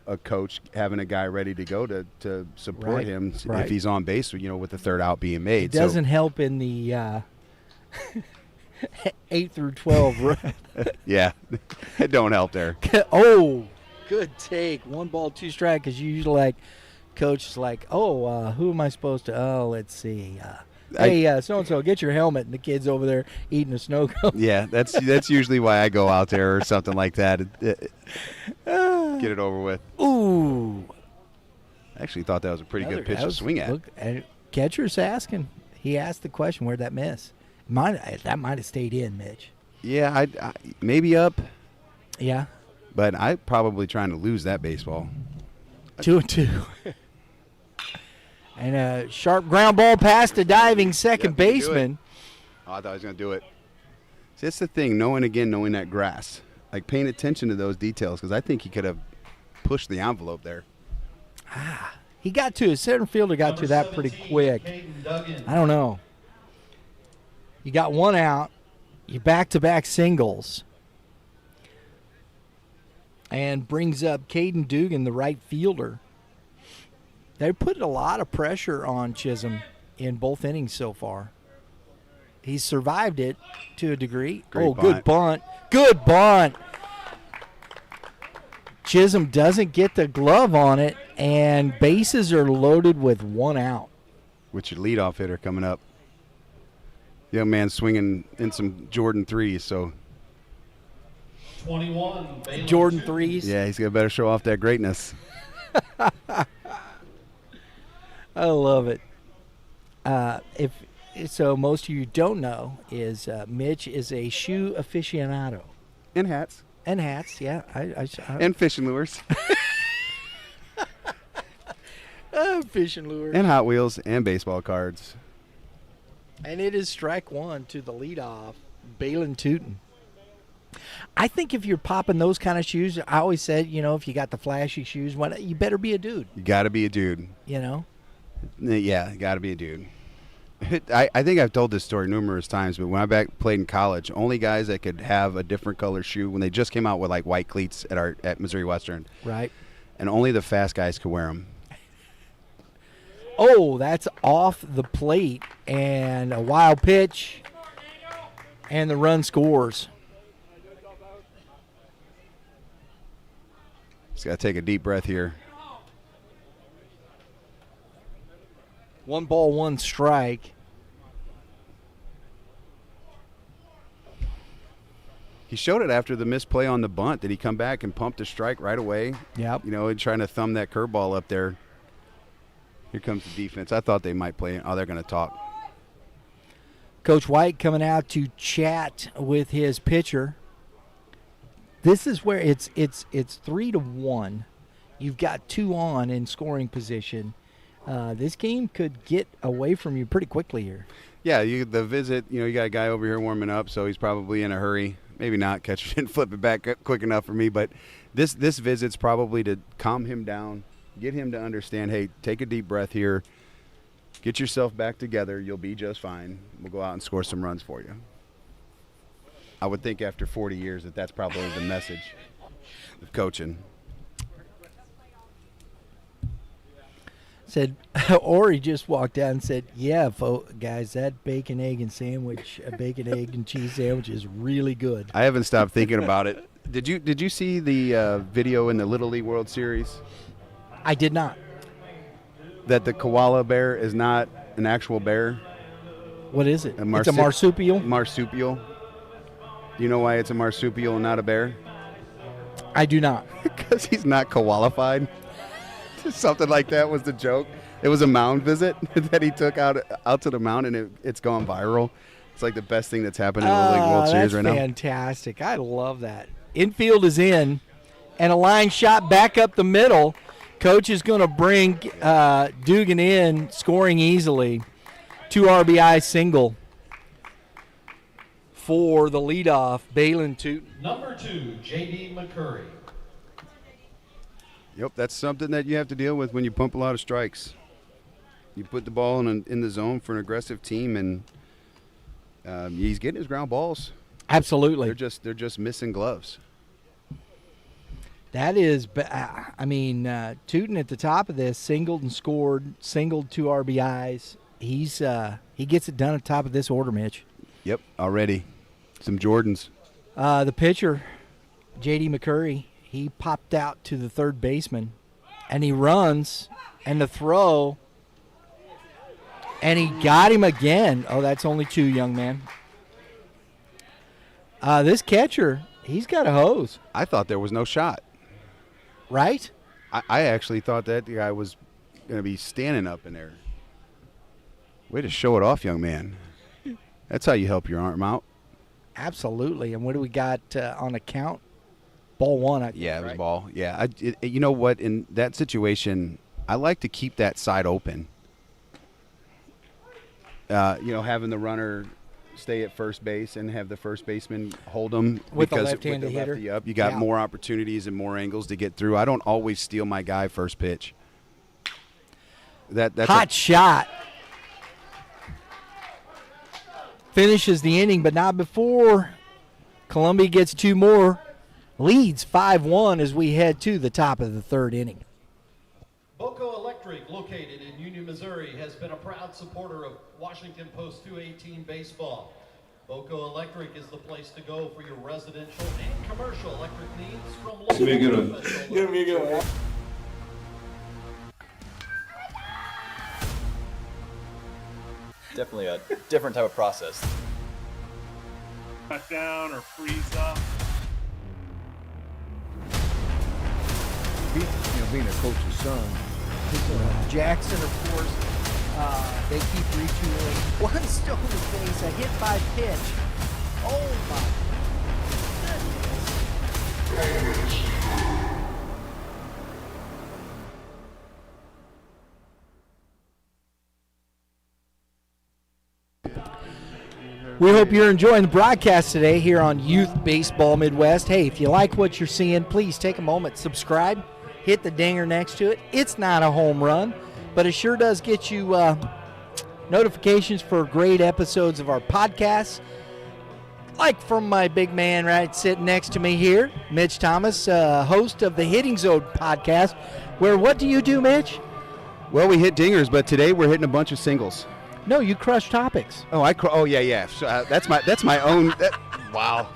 a coach, having a guy ready to go to support him if he's on base, with the third out being made. It doesn't help in the 8 through 12. Yeah, it don't help there. Oh, good take. 1 ball, 2 strike, because you usually coach is like, who am I supposed to? Let's see. Hey, so-and-so, get your helmet. And the kid's over there eating a snow cone. Yeah, that's usually why I go out there or something like that. Get it over with. Ooh. I actually thought that was a pretty good pitch That to was- swing at. Look, and catcher's asking. He asked the question, where'd that miss? That might have stayed in, Mitch. Yeah, I maybe up, Yeah, but I'm probably trying to lose that baseball. 2-2. And a sharp ground ball past the diving second Yep, he can do it. baseman. Oh, I thought he was going to do it. See, that's the thing, knowing that grass. Like, paying attention to those details, because I think he could have pushed the envelope there. He got to his center fielder, got to that pretty quick. I don't know. You got one out. You back-to-back singles. And brings up Caden Dugan, the right fielder. They put a lot of pressure on Chisholm in both innings so far. He's survived it to a degree. Great good bunt. Good bunt. Chisholm doesn't get the glove on it, and bases are loaded with one out. With your leadoff hitter coming up. Young man swinging in some Jordan threes, so 21. Jordan threes. yeah, he's going to better show off that greatness. I love it. So most of you don't know is Mitch is a shoe aficionado. And hats. And hats, yeah. I And fishing lures. fishing lures. And Hot Wheels and baseball cards. And it is strike one to the leadoff, Balin Tootin. I think if you're popping those kind of shoes, I always said, if you got the flashy shoes, you better be a dude, You got to be a dude. Yeah, you got to be a dude. I think I've told this story numerous times, but when I played in college, only guys that could have a different color shoe when they just came out with like white cleats at Missouri Western, Right. and only the fast guys could wear them. Oh, that's off the plate, and a wild pitch, and the run scores. Just got to take a deep breath here. 1 ball, 1 strike. He showed it after the misplay on the bunt. Did he come back and pump the strike right away? Yep. And trying to thumb that curveball up there. Here comes the defense. I thought they might play. Oh, they're going to talk. Coach White coming out to chat with his pitcher. This is where it's 3-1. You've got 2 on in scoring position. This game could get away from you pretty quickly here. Yeah, the visit, you got a guy over here warming up, so he's probably in a hurry. Maybe not. Catcher didn't flip it back quick enough for me, but this visit's probably to calm him down, get him to understand, hey, take a deep breath here, get yourself back together, you'll be just fine. We'll go out and score some runs for you. I would think after 40 years that's probably the message of coaching. Said, Ori just walked out and said, yeah, guys, that bacon, egg, and cheese sandwich is really good. I haven't stopped thinking about it. Did you see the video in the Little League World Series I did not. that the koala bear is not an actual bear? What is it? It's a marsup- marsupial? Marsupial. You know why it's a marsupial and not a bear? I do not. Because he's not qualified. Something like that was the joke. It was a mound visit that he took out to the mound, and it's gone viral. It's like the best thing that's happened in the Little League World Series right now. That's fantastic. I love that. Infield is in, and a line shot back up the middle. Coach is going to bring Dugan in, scoring easily. 2 RBI single for the leadoff, Balin Tootin. Number 2, J.D. McCurry. Yep, that's something that you have to deal with when you pump a lot of strikes. You put the ball in the zone for an aggressive team, and he's getting his ground balls. Absolutely. They're just missing gloves. That is, Tootin at the top of this, singled and scored, singled 2 RBIs. He gets it done at the top of this order, Mitch. Yep, already. Some Jordans. The pitcher, J.D. McCurry, he popped out to the third baseman, and he runs, and the throw, and he got him again. Oh, that's only 2, young man. This catcher, he's got a hose. I thought there was no shot. Right? I actually thought that the guy was going to be standing up in there. Way to show it off, young man. That's how you help your arm out. Absolutely. And what do we got on a count? Ball one, I think, Yeah, it was right? ball. Yeah, you know what? In that situation, I like to keep that side open. Having the runner stay at first base and have the first baseman hold them. With the because left-handed hitter. lefty up, you got Yeah. more opportunities and more angles to get through. I don't always steal my guy first pitch. That's Hot shot. Finishes the inning, but not before Columbia gets two more. Leads 5-1 as we head to the top of the third inning. Boco Electric, located in Union, Missouri, has been a proud supporter of Washington Post 218 baseball. Boco Electric is the place to go for your residential and commercial electric needs from local professional. Definitely a different type of process. Cut down or freeze up. Being a coach's son. Jackson, of course, they keep retooling. One stone to face, a hit by pitch. Oh my goodness. We hope you're enjoying the broadcast today here on Youth Baseball Midwest. Hey, if you like what you're seeing, please take a moment, subscribe, hit the dinger next to it. It's not a home run, but it sure does get you notifications for great episodes of our podcasts. Like from my big man right sitting next to me here, Mitch Thomas, host of the Hitting Zone podcast, where what do you do, Mitch? Well, we hit dingers, but today we're hitting a bunch of singles. No, you crush topics. Oh, yeah. So, that's my own. Wow.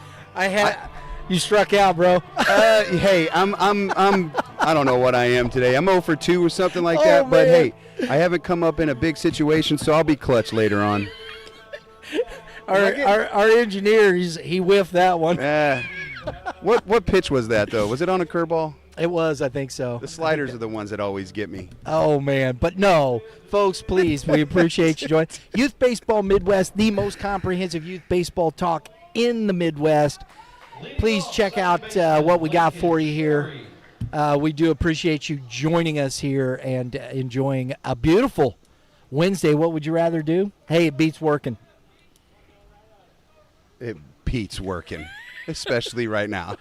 You struck out, bro. Hey, I don't know what I am today. I'm 0 for 2 or something like that. But man. hey, I haven't come up in a big situation, so I'll be clutch later on. Our engineer, he whiffed that one. What pitch was that though? Was it on a curveball? It was, I think so. The sliders are the ones that always get me. Oh, man. But no, folks, please, we appreciate you joining. Youth Baseball Midwest, the most comprehensive youth baseball talk in the Midwest. Please check out what we got for you here. We do appreciate you joining us here and enjoying a beautiful Wednesday. What would you rather do? Hey, it beats working. It beats working, especially right now.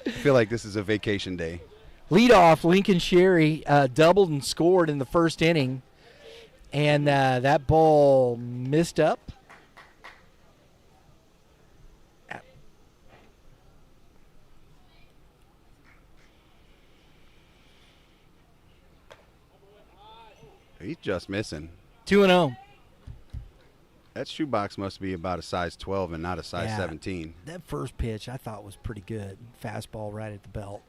I feel like this is a vacation day. Leadoff, Lincoln Sherry doubled and scored in the first inning, and that ball missed up. He's just missing. 2-0. That shoebox must be about a size 12 and not a size Yeah. 17. That first pitch I thought was pretty good. Fastball right at the belt.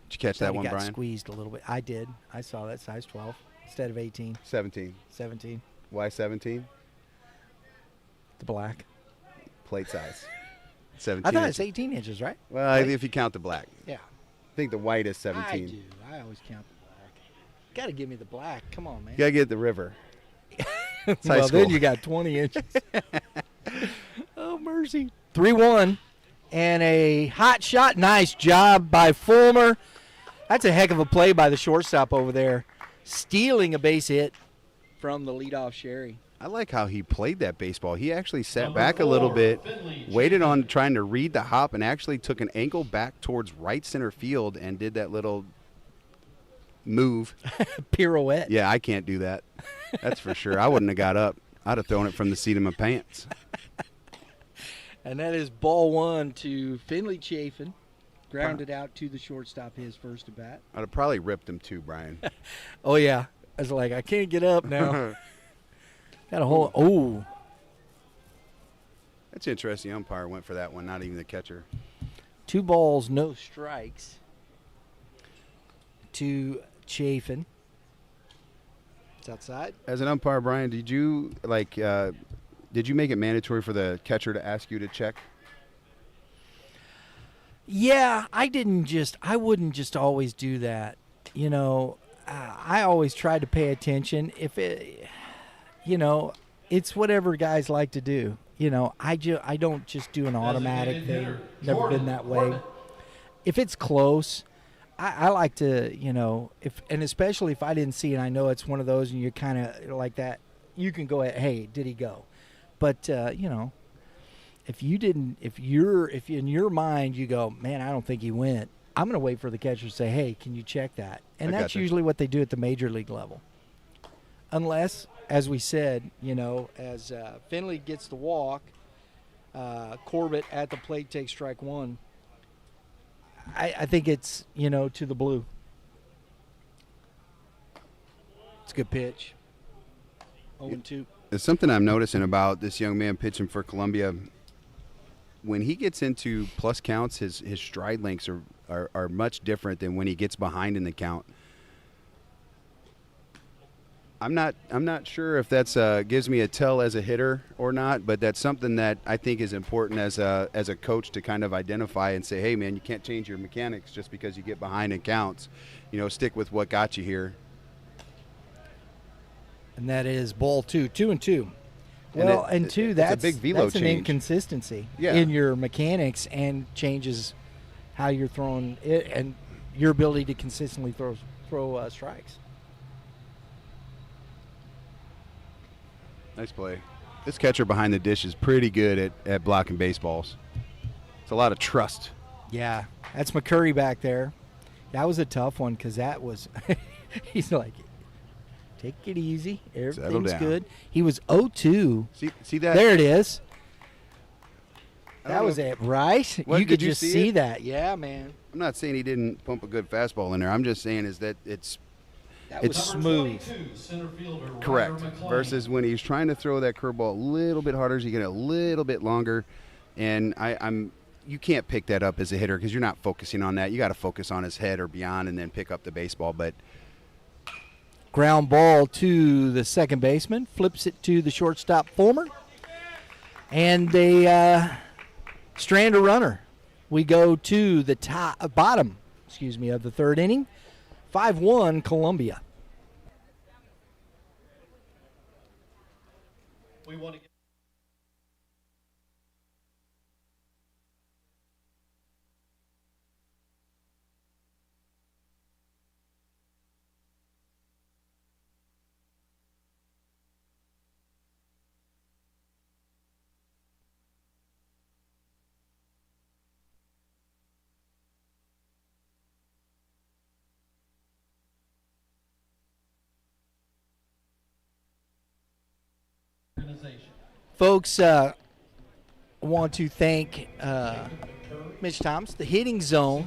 Did you catch that Thought he one, got Brian? squeezed a little bit. I did. I saw that size 12 instead of 18, 17. 17. Why 17? The black. Plate size. 17. I thought inches. it's 18 inches, right? Well, Right? if you count the black. Yeah. I think the white is 17. I do. I always count the black. Got to give me the black. Come on, man. You got to get the river. It's high Well, then school. you got 20 inches. Oh, mercy. 3-1. And a hot shot. Nice job by Fulmer. That's a heck of a play by the shortstop over there. Stealing a base hit from the leadoff Sherry. I like how he played that baseball. He actually sat Number back a little 4, bit, Finley waited on trying to read the hop, and actually took an angle back towards right center field and did that little move. Pirouette. Yeah, I can't do that. That's for sure. I wouldn't have got up. I'd have thrown it from the seat of my pants. And that is ball one to Finley Chafin. Grounded out to the shortstop, his first at bat. I'd have probably ripped him too, Brian. Oh, yeah. I was like, I can't get up now. Got a whole. Oh. That's interesting. The umpire went for that one, not even the catcher. 2 balls, no strikes to Chafin. It's outside. As an umpire, Brian, did you make it mandatory for the catcher to ask you to check? Yeah, I wouldn't just always do that. You know, I always try to pay attention. If it, it's whatever guys like to do. I don't just do an automatic thing. Never been that way. If it's close, I like to, and especially if I didn't see it, I know it's one of those, and you're kind of like that. You can go ahead. Hey, did he go? But if in your mind you go, man, I don't think he went. I'm going to wait for the catcher to say, hey, can you check that? And that's usually what they do at the major league level. Unless, as we said, as Finley gets the walk, Corbett at the plate takes strike one. I think it's, to the blue. It's a good pitch. 0-2. There's something I'm noticing about this young man pitching for Columbia. When he gets into plus counts, his stride lengths are much different than when he gets behind in the count. I'm not sure if that's gives me a tell as a hitter or not, but that's something that I think is important as a coach to kind of identify and say, hey man, you can't change your mechanics just because you get behind in counts. Stick with what got you here. And that is ball 2, 2-2. Well, and that's a big velo that's an change. inconsistency in your mechanics and changes how you're throwing it and your ability to consistently throw strikes. Nice play. This catcher behind the dish is pretty good at blocking baseballs. It's a lot of trust. Yeah, that's McCurry back there. That was a tough one because that was he's like, take it easy. Everything's good. He was 0-2. See that? There it is. That was it, right? You could just see that. Yeah, man. I'm not saying he didn't pump a good fastball in there. I'm just saying is that it's smooth. Center fielder, correct. McClain. Versus when he's trying to throw that curveball a little bit harder, you get a little bit longer. And you can't pick that up as a hitter because you're not focusing on that. You got to focus on his head or beyond and then pick up the baseball. But ground ball to the second baseman, flips it to the shortstop Fulmer, and they strand a runner. We go to the bottom of the third inning. 5-1 Columbia. We want to get Folks, I want to thank Mitch Thomas, the Hitting Zone,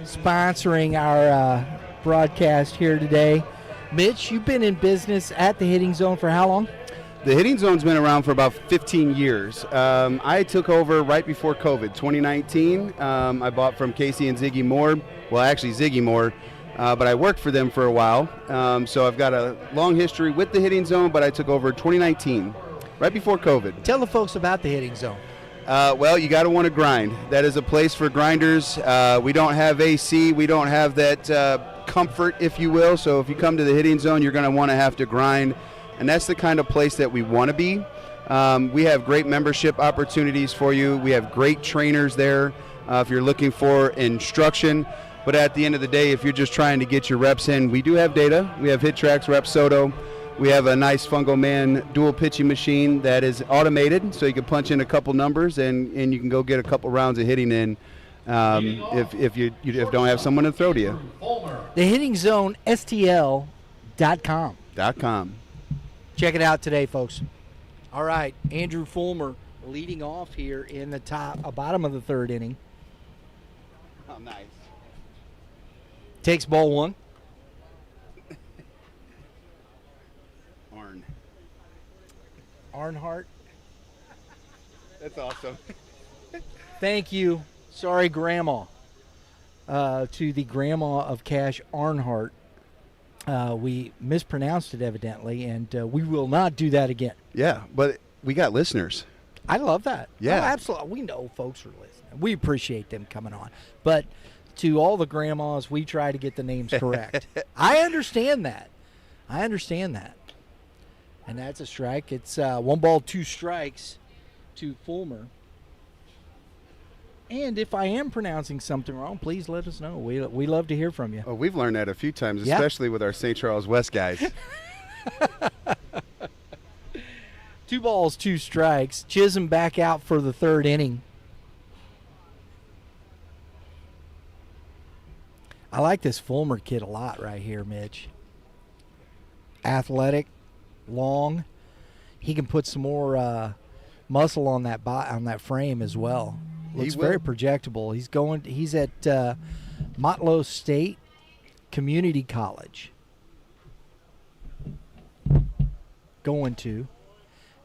sponsoring our broadcast here today. Mitch, you've been in business at the Hitting Zone for how long? the Hitting Zone's been around for about 15 years. I took over right before COVID, 2019. I bought from Casey and Ziggy Moore. Well, actually Ziggy Moore. But I worked for them for a while, so I've got a long history with the Hitting Zone, but I took over 2019, right before COVID. Tell the folks about the Hitting Zone. Well, you got to want to grind. That is a place for grinders. We don't have AC. We don't have that comfort, if you will, so if you come to the Hitting Zone, you're going to want to have to grind, and that's the kind of place that we want to be. We have great membership opportunities for you. We have great trainers there if you're looking for instruction. But at the end of the day, if you're just trying to get your reps in, we do have data. We have HitTrax, Repsodo. We have a nice Fungo Man dual pitching machine that is automated, so you can punch in a couple numbers and you can go get a couple rounds of hitting in if you don't have someone to throw to you. The Hitting Zone, STL.com. Check it out today, folks. All right, Andrew Fulmer leading off here in the bottom of the third inning. Oh, nice. Takes ball one. Arnhart. That's awesome. Thank you. Sorry, Grandma. To the grandma of Cash Arnhart. We mispronounced it evidently, and we will not do that again. Yeah, but we got listeners. I love that. Yeah. Oh, absolutely. We know folks are listening. We appreciate them coming on. But to all the grandmas, we try to get the names correct. I understand that. And that's a strike. It's 1 ball, 2 strikes to Fulmer. And if I am pronouncing something wrong, please let us know. We love to hear from you. Oh, we've learned that a few times, Yeah. especially with our St. Charles West guys. 2 balls, 2 strikes. Chisholm back out for the 3rd inning. I like this Fulmer kid a lot right here, Mitch. Athletic, long. He can put some more muscle on that frame as well. Looks very projectable. He's at Motlow State Community College. Going to.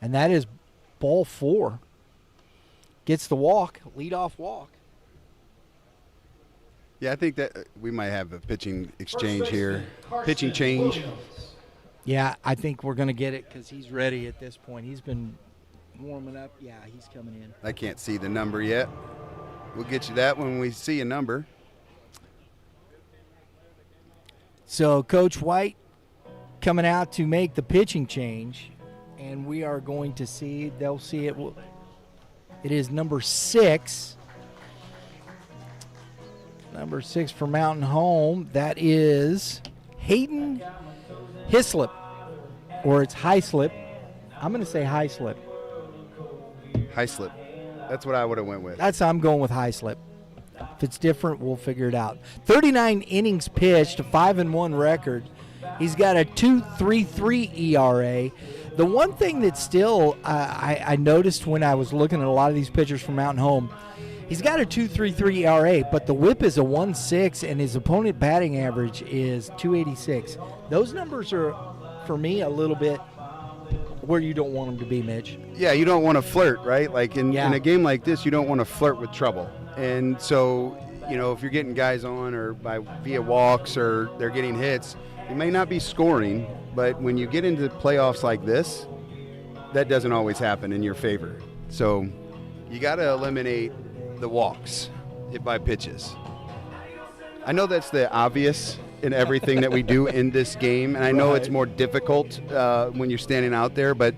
And that is ball 4. Gets the walk, leadoff walk. Yeah, I think that we might have a pitching exchange First here. baseman, Carson Pitching change. Williams. Yeah, I think we're going to get it because he's ready at this point. He's been warming up. Yeah, he's coming in. I can't see the number yet. We'll get you that when we see a number. So Coach White coming out to make the pitching change, and we are going to see, they'll see it. It is number 6. Number 6 for Mountain Home. That is Hayden Hislop, or it's Highslip. I'm going to say Highslip. High slip. That's what I would have went with. I'm going with Highslip. If it's different, we'll figure it out. 39 innings pitched, a 5-1 record. He's got a 2.33 ERA. The one thing that still I noticed when I was looking at a lot of these pitchers from Mountain Home, he's got a 2.33 ERA, but the whip is a 1.6, and his opponent batting average is 2.86. Those numbers are, for me, a little bit where you don't want them to be, Mitch. Yeah, you don't want to flirt, right? Like in Yeah. a game like this, you don't want to flirt with trouble. And so, if you're getting guys on or via walks or they're getting hits, you may not be scoring, but when you get into playoffs like this, that doesn't always happen in your favor. So you got to eliminate the walks by pitches. I know that's the obvious in everything that we do in this game, and I know it's more difficult when you're standing out there, but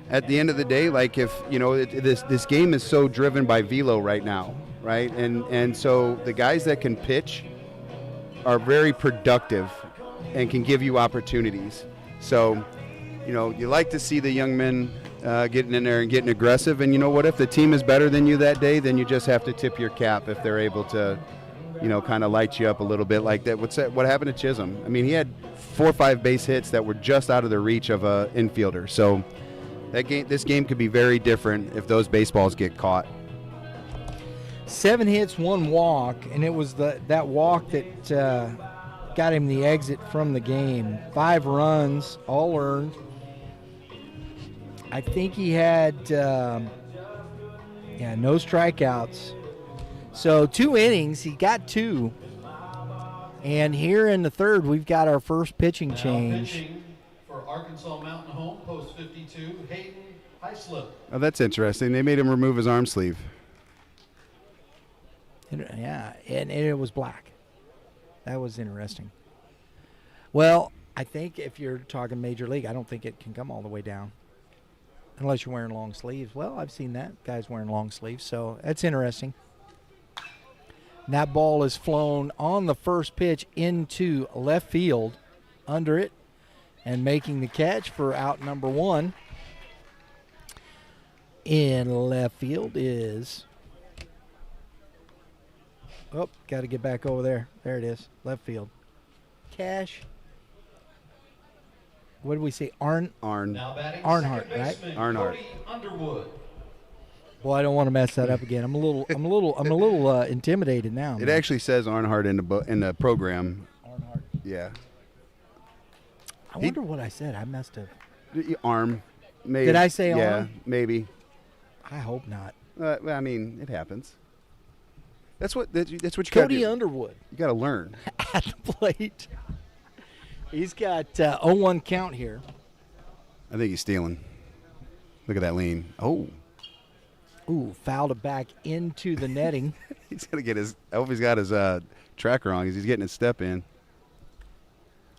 at the end of the day, like if this game is so driven by velo right now, right? And so the guys that can pitch are very productive and can give you opportunities. So, you like to see the young men getting in there and getting aggressive, and you know what, if the team is better than you that day, then you just have to tip your cap if they're able to kind of light you up a little bit like that. What happened to Chisholm? I mean, he had 4 or 5 base hits that were just out of the reach of an infielder. So this game could be very different if those baseballs get caught. 7 hits, 1 walk, and it was that walk that got him the exit from the game. 5 runs, all earned. I think he had, no strikeouts. So 2 innings, he got 2. And here in the 3rd, we've got our first pitching change. Pitching for Arkansas Mountain Home, post 52, Hayden Highslip. Oh, that's interesting. They made him remove his arm sleeve. Yeah, and it was black. That was interesting. Well, I think if you're talking Major League, I don't think it can come all the way down. Unless you're wearing long sleeves. Well, I've seen that. Guys wearing long sleeves, so that's interesting. And that ball is flown on the first pitch into left field, under it, and making the catch for out number 1 in left field is... Oh, got to get back over there. There it is, left field. Cash. What did we say? Arn. Now batting Arnhart, second right? baseman, Arnhart. Cody Underwood. Well, I don't want to mess that up again. I'm a little intimidated now. It man. actually says Arnhart in the program. Arnhart. Yeah. I wonder what I said. I must have. Arm. Maybe. Did I say yeah, arm? maybe. I hope not. Well, I mean, it happens. That's what you Cody gotta, Underwood you got to learn. at the plate. He's got 0-1 count here. I think he's stealing. Look at that lean. Oh. Ooh, fouled it back into the netting. He's gonna get his. I hope he's got his tracker on because he's getting his step in.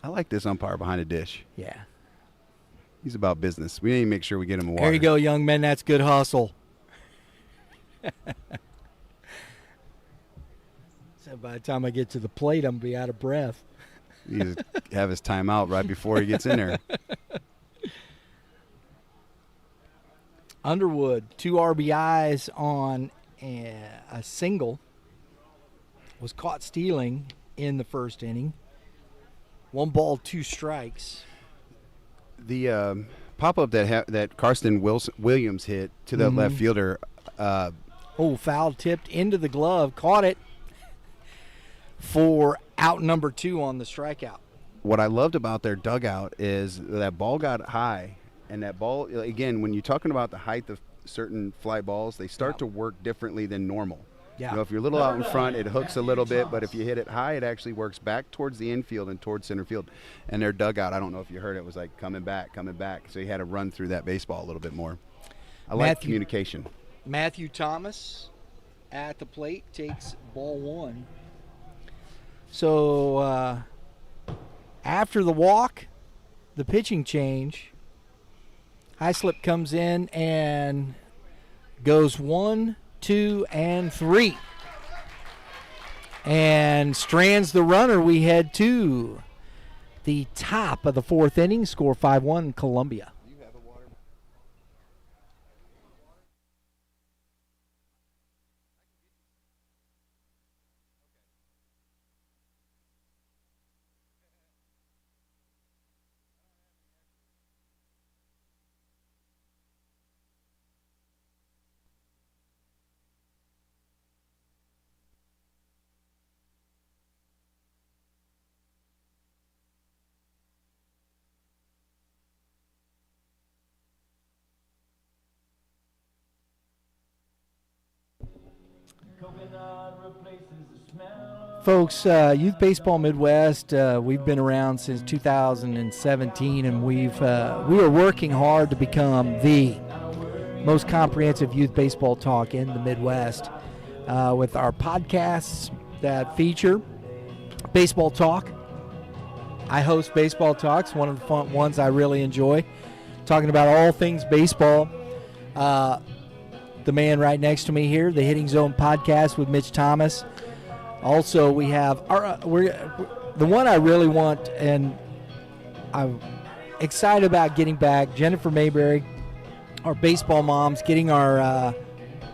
I like this umpire behind the dish. Yeah. He's about business. We need to make sure we get him a water. There you go, young men. That's good hustle. So by the time I get to the plate, I'm going to be out of breath. He just have his timeout right before he gets in there. Underwood, 2 RBIs on a single. Was caught stealing in the first inning. 1 ball, 2 strikes. The pop-up that Karsten Williams hit to the left fielder. Foul tipped into the glove. Caught it for out number 2 on the strikeout. What I loved about their dugout is that ball got high. And that ball, again, when you're talking about the height of certain fly balls, they start to work differently than normal. Yeah. You know, if you're a little out in front, it hooks a little bit, but if you hit it high, it actually works back towards the infield and towards center field. And their dugout, I don't know if you heard it, was like coming back. So you had to run through that baseball a little bit more. I like communication. Matthew Thomas at the plate takes ball 1. So after the walk, the pitching change, Highslip comes in and goes 1, 2, and 3. And strands the runner. We head to the top of the 4th inning. Score 5-1 Columbia. Folks, Youth Baseball Midwest, we've been around since 2017, and we are working hard to become the most comprehensive youth baseball talk in the Midwest with our podcasts that feature baseball talk. I host Baseball Talks, one of the fun ones I really enjoy, talking about all things baseball. The man right next to me here, the Hitting Zone podcast with Mitch Thomas. Also, we have the one I really want, and I'm excited about getting back, Jennifer Mayberry, our baseball moms, getting our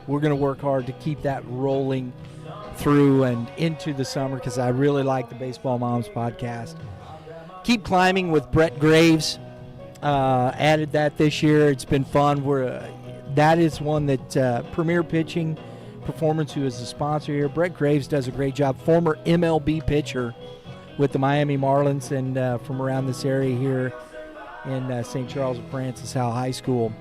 we're going to work hard to keep that rolling through and into the summer because I really like the Baseball Moms podcast. Keep Climbing with Brett Graves. Added that this year. It's been fun. That is one that Premier Pitching Performance, who is the sponsor here. Brett Graves does a great job. Former MLB pitcher with the Miami Marlins and from around this area here in St. Charles of Francis Howell High School.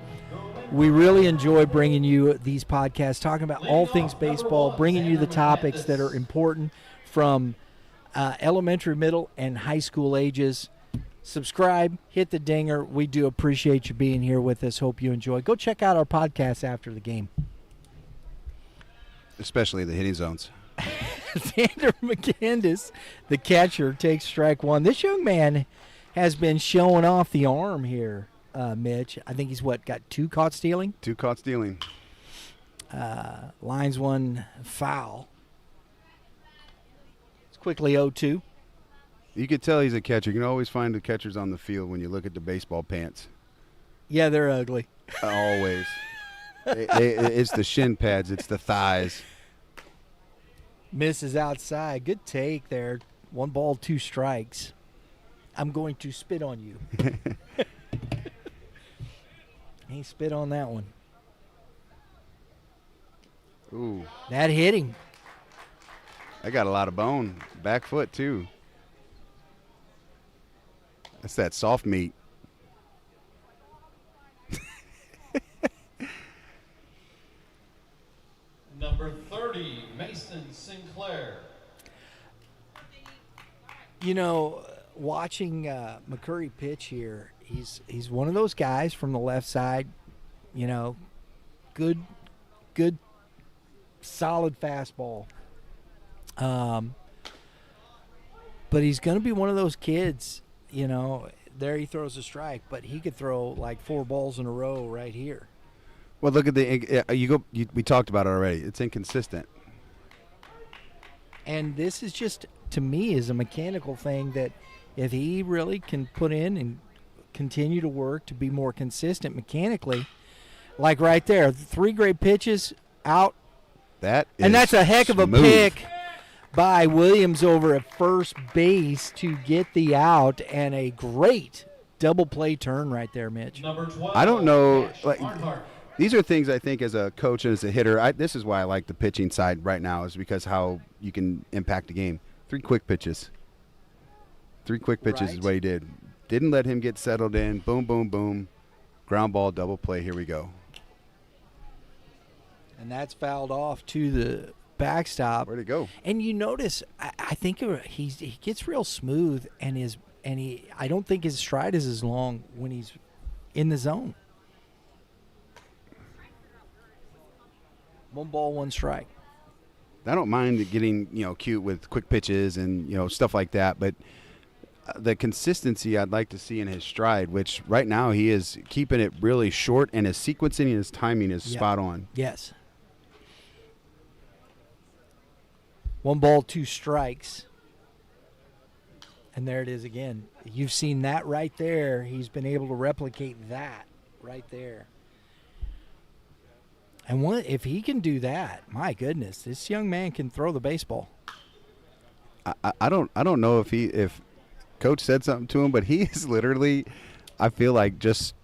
We really enjoy bringing you these podcasts, talking about all things baseball, bringing you the topics that are important from elementary, middle, and high school ages. Subscribe, hit the dinger. We do appreciate you being here with us. Hope you enjoy. Go check out our podcast after the game. Especially the hitting zones. Xander McCandis, the catcher, takes strike 1. This young man has been showing off the arm here, Mitch. I think he's got 2 caught stealing? 2 caught stealing. Lines 1 foul. It's quickly 0-2. You could tell he's a catcher. You can always find the catchers on the field when you look at the baseball pants. Yeah, they're ugly. Always. It's the shin pads. It's the thighs. Misses outside. Good take there. 1 ball, 2 strikes. I'm going to spit on you. He spit on that one. Ooh. That hit him. I got a lot of bone. Back foot, too. That's that soft meat. Number 30, Mason Sinclair. You know, watching McCurry pitch here, he's one of those guys from the left side, you know, good, solid fastball. But he's going to be one of those kids, you know. There he throws a strike, but he could throw like 4 balls in a row right here. Well, look at we talked about it already. It's inconsistent. And this is just, to me, is a mechanical thing that if he really can put in and continue to work to be more consistent mechanically, like right there, 3 great pitches out. And that's a heck of a pick by Williams over at first base to get the out, and a great double play turn right there, Mitch. Number 12. I don't know. Cash Arnhart. These are things I think as a coach and as a hitter. This is why I like the pitching side right now, is because how you can impact the game. 3 quick pitches. 3 quick pitches is what he did. Didn't let him get settled in. Boom, boom, boom. Ground ball, double play. Here we go. And that's fouled off to the backstop. Where'd it go? And you notice, I think he gets real smooth, and I don't think his stride is as long when he's in the zone. 1 ball, 1 strike. I don't mind getting cute with quick pitches and stuff like that, but the consistency I'd like to see in his stride, which right now he is keeping it really short, and his sequencing and his timing is spot on. Yes. 1 ball, 2 strikes. And there it is again. You've seen that right there. He's been able to replicate that right there. And if he can do that, my goodness, this young man can throw the baseball. I don't know if Coach said something to him, but he is literally, I feel like, just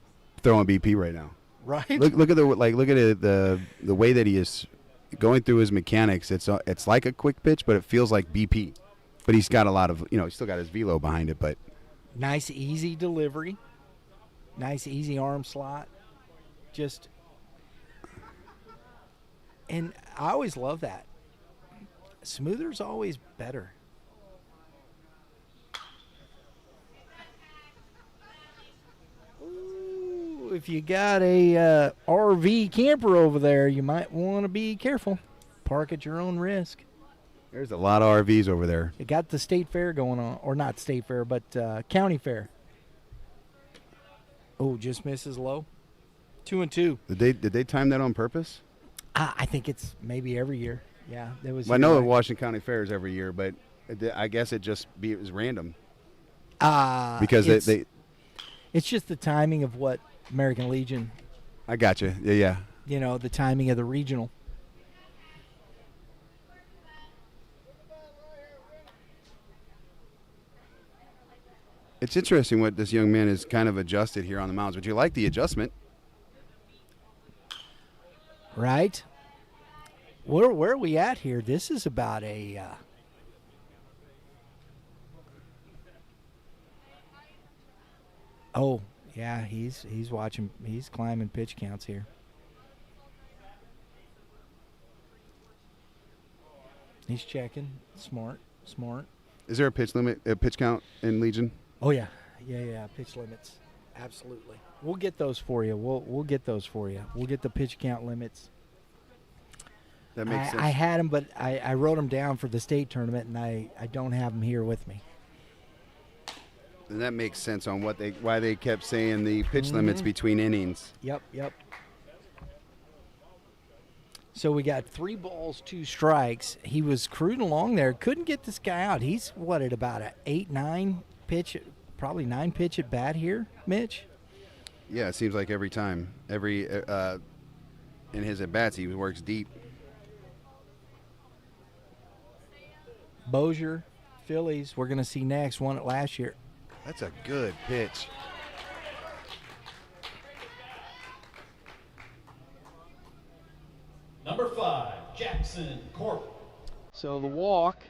throwing BP right now. Right. Look at the way that he is going through his mechanics. It's like a quick pitch, but it feels like BP. But he's got a lot of he's still got his velo behind it. But nice easy delivery, nice easy arm slot, and I always love that. Smoother's always better. Ooh, if you got a RV camper over there, you might want to be careful. Park at your own risk. There's a lot of RVs over there. It got the state fair going on, or not state fair, but county fair. Oh, just misses low. 2-2. Did they time that on purpose? I think it's maybe every year. Yeah, there was. Well, I know the Washington County Fair is every year, but I guess it was random. Because it's just the timing of what American Legion. I got you. Yeah. The timing of the regional. It's interesting what this young man has kind of adjusted here on the mounds. Would you like the adjustment? Right. Where are we at here? This is about a oh, yeah, he's watching. He's climbing pitch counts here. He's checking. Smart. Is there a pitch limit, a pitch count in Legion? Oh yeah. Pitch limits. Absolutely. We'll get those for you. We'll get those for you. We'll get the pitch count limits. That makes sense. I had them, but I wrote them down for the state tournament, and I don't have them here with me. And that makes sense on why they kept saying the pitch limits between innings. Yep. So we got 3 balls, 2 strikes. He was cruising along there. Couldn't get this guy out. He's at about an 8-9 pitch, probably 9 pitch at bat here, Mitch. Yeah, it seems like every time, in his at bats, he works deep. Bozier, Phillies, we're going to see next. Won it last year. That's a good pitch. Number 5, Jackson Court. So the walk,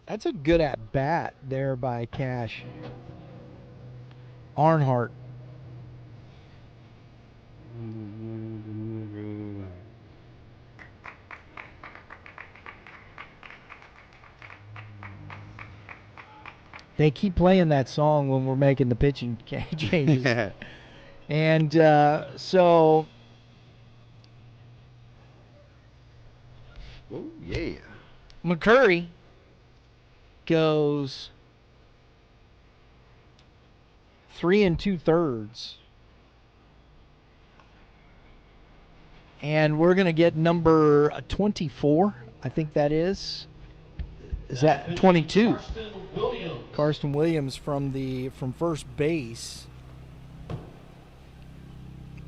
that's a good at bat there by Cash Arnhart. They keep playing that song when we're making the pitching changes. And so. Oh, yeah. McCurry goes 3 2/3. And we're going to get number 24, I think that is. Is that 22? Karsten Williams from first base.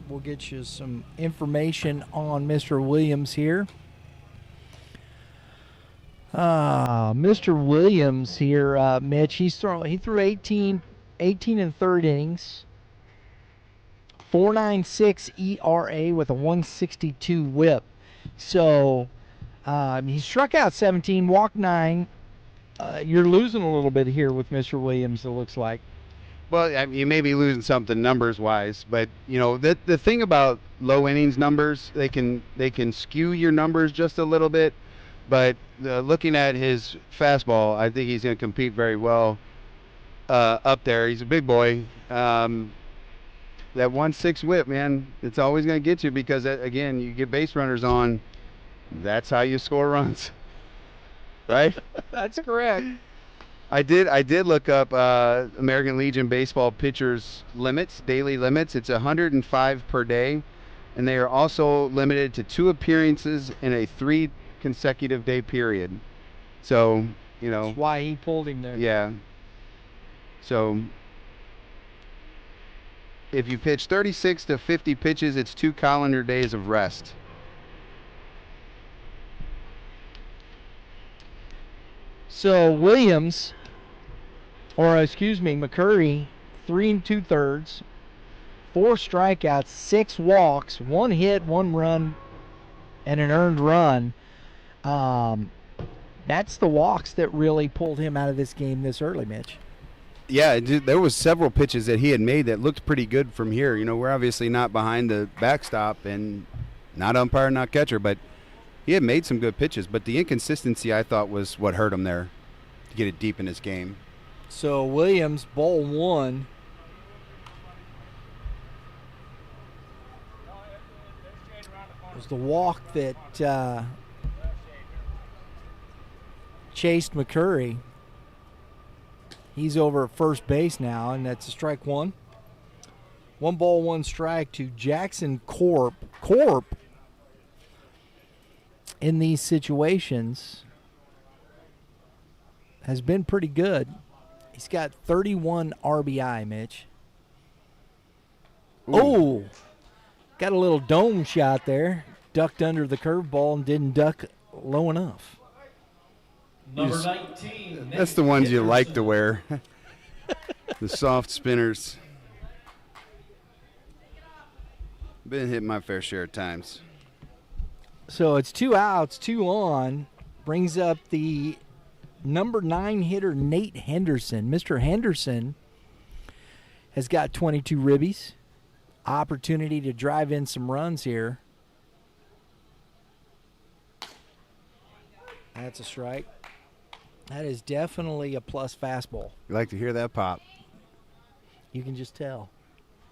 We'll get you some information on Mr. Williams here. Mr. Williams here, Mitch, he threw 18 and third innings, 4.96 ERA with a 162 whip. So he struck out 17, walked 9. You're losing a little bit here with Mr. Williams, it looks like. Well, you may be losing something numbers-wise, but the thing about low innings numbers, they can skew your numbers just a little bit. But looking at his fastball, I think he's going to compete very well up there. He's a big boy. That 1.6 whip, man, it's always going to get you because, again, you get base runners on. That's how you score runs, right? That's correct. I did look up American Legion baseball pitchers limits, daily limits. It's 105 per day, and they are also limited to 2 appearances in a 3 consecutive day period. So, That's why he pulled him there. Yeah. So, if you pitch 36 to 50 pitches, it's 2 calendar days of rest. So Williams, McCurry, 3 2/3, 4 strikeouts, 6 walks, 1 hit, 1 run, and an earned run. That's the walks that really pulled him out of this game this early, Mitch. Yeah, there was several pitches that he had made that looked pretty good from here. We're obviously not behind the backstop and not umpire, not catcher, but he had made some good pitches. But the inconsistency, I thought, was what hurt him there to get it deep in his game. So Williams, ball 1. Was the walk that chased McCurry. He's over at first base now, and that's a strike 1. 1 ball, 1 strike to Jackson Corp. Corp, in these situations, has been pretty good. He's got 31 RBI, Mitch. Oh, got a little dome shot there. Ducked under the curveball and didn't duck low enough. Number 19. That's the ones you like to wear. The soft spinners. Been hitting my fair share of times. So it's 2 outs, 2 on. Brings up the number 9 hitter, Nate Henderson. Mr. Henderson has got 22 ribbies. Opportunity to drive in some runs here. That's a strike. That is definitely a plus fastball. You like to hear that pop? You can just tell.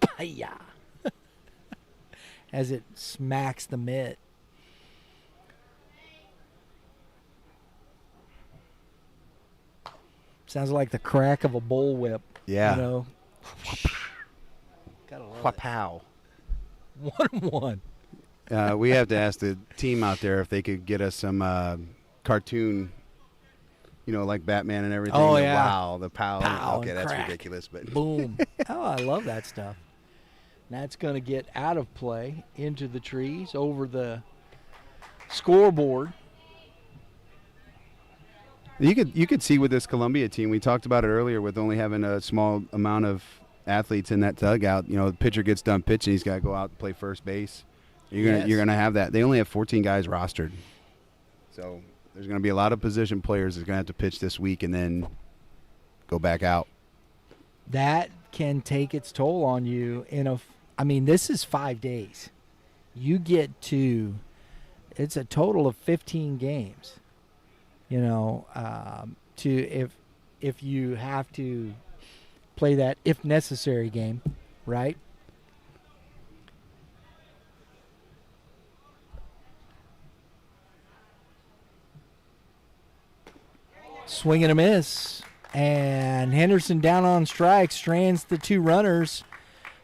Hi-ya. As it smacks the mitt. Sounds like the crack of a bullwhip. Yeah. Gotta love it. Pow. 1-1. We have to ask the team out there if they could get us some cartoon, like Batman and everything. Oh, the yeah. Wow, the pow. Pow Okay, and that's crack. ridiculous, but Boom. Oh, I love that stuff. That's going to get out of play into the trees over the scoreboard. You could see with this Columbia team, we talked about it earlier with only having a small amount of athletes in that dugout. The pitcher gets done pitching, he's got to go out and play first base. You're gonna have that. They only have 14 guys rostered, so there's going to be a lot of position players that's going to have to pitch this week and then go back out. That can take its toll on you this is 5 days. You get it's a total of 15 games. If you have to play that if necessary game, right? Swing and a miss. And Henderson down on strikes, strands the two runners.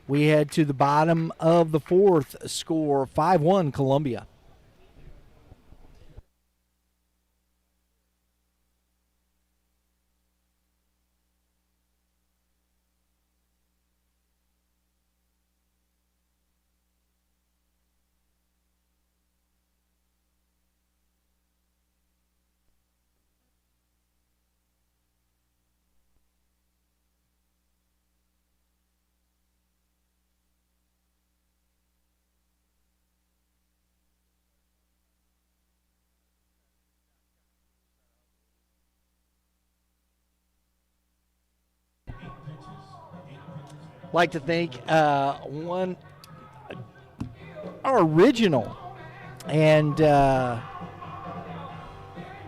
We head to the bottom of the fourth, score 5-1 Columbia. Like to thank our original and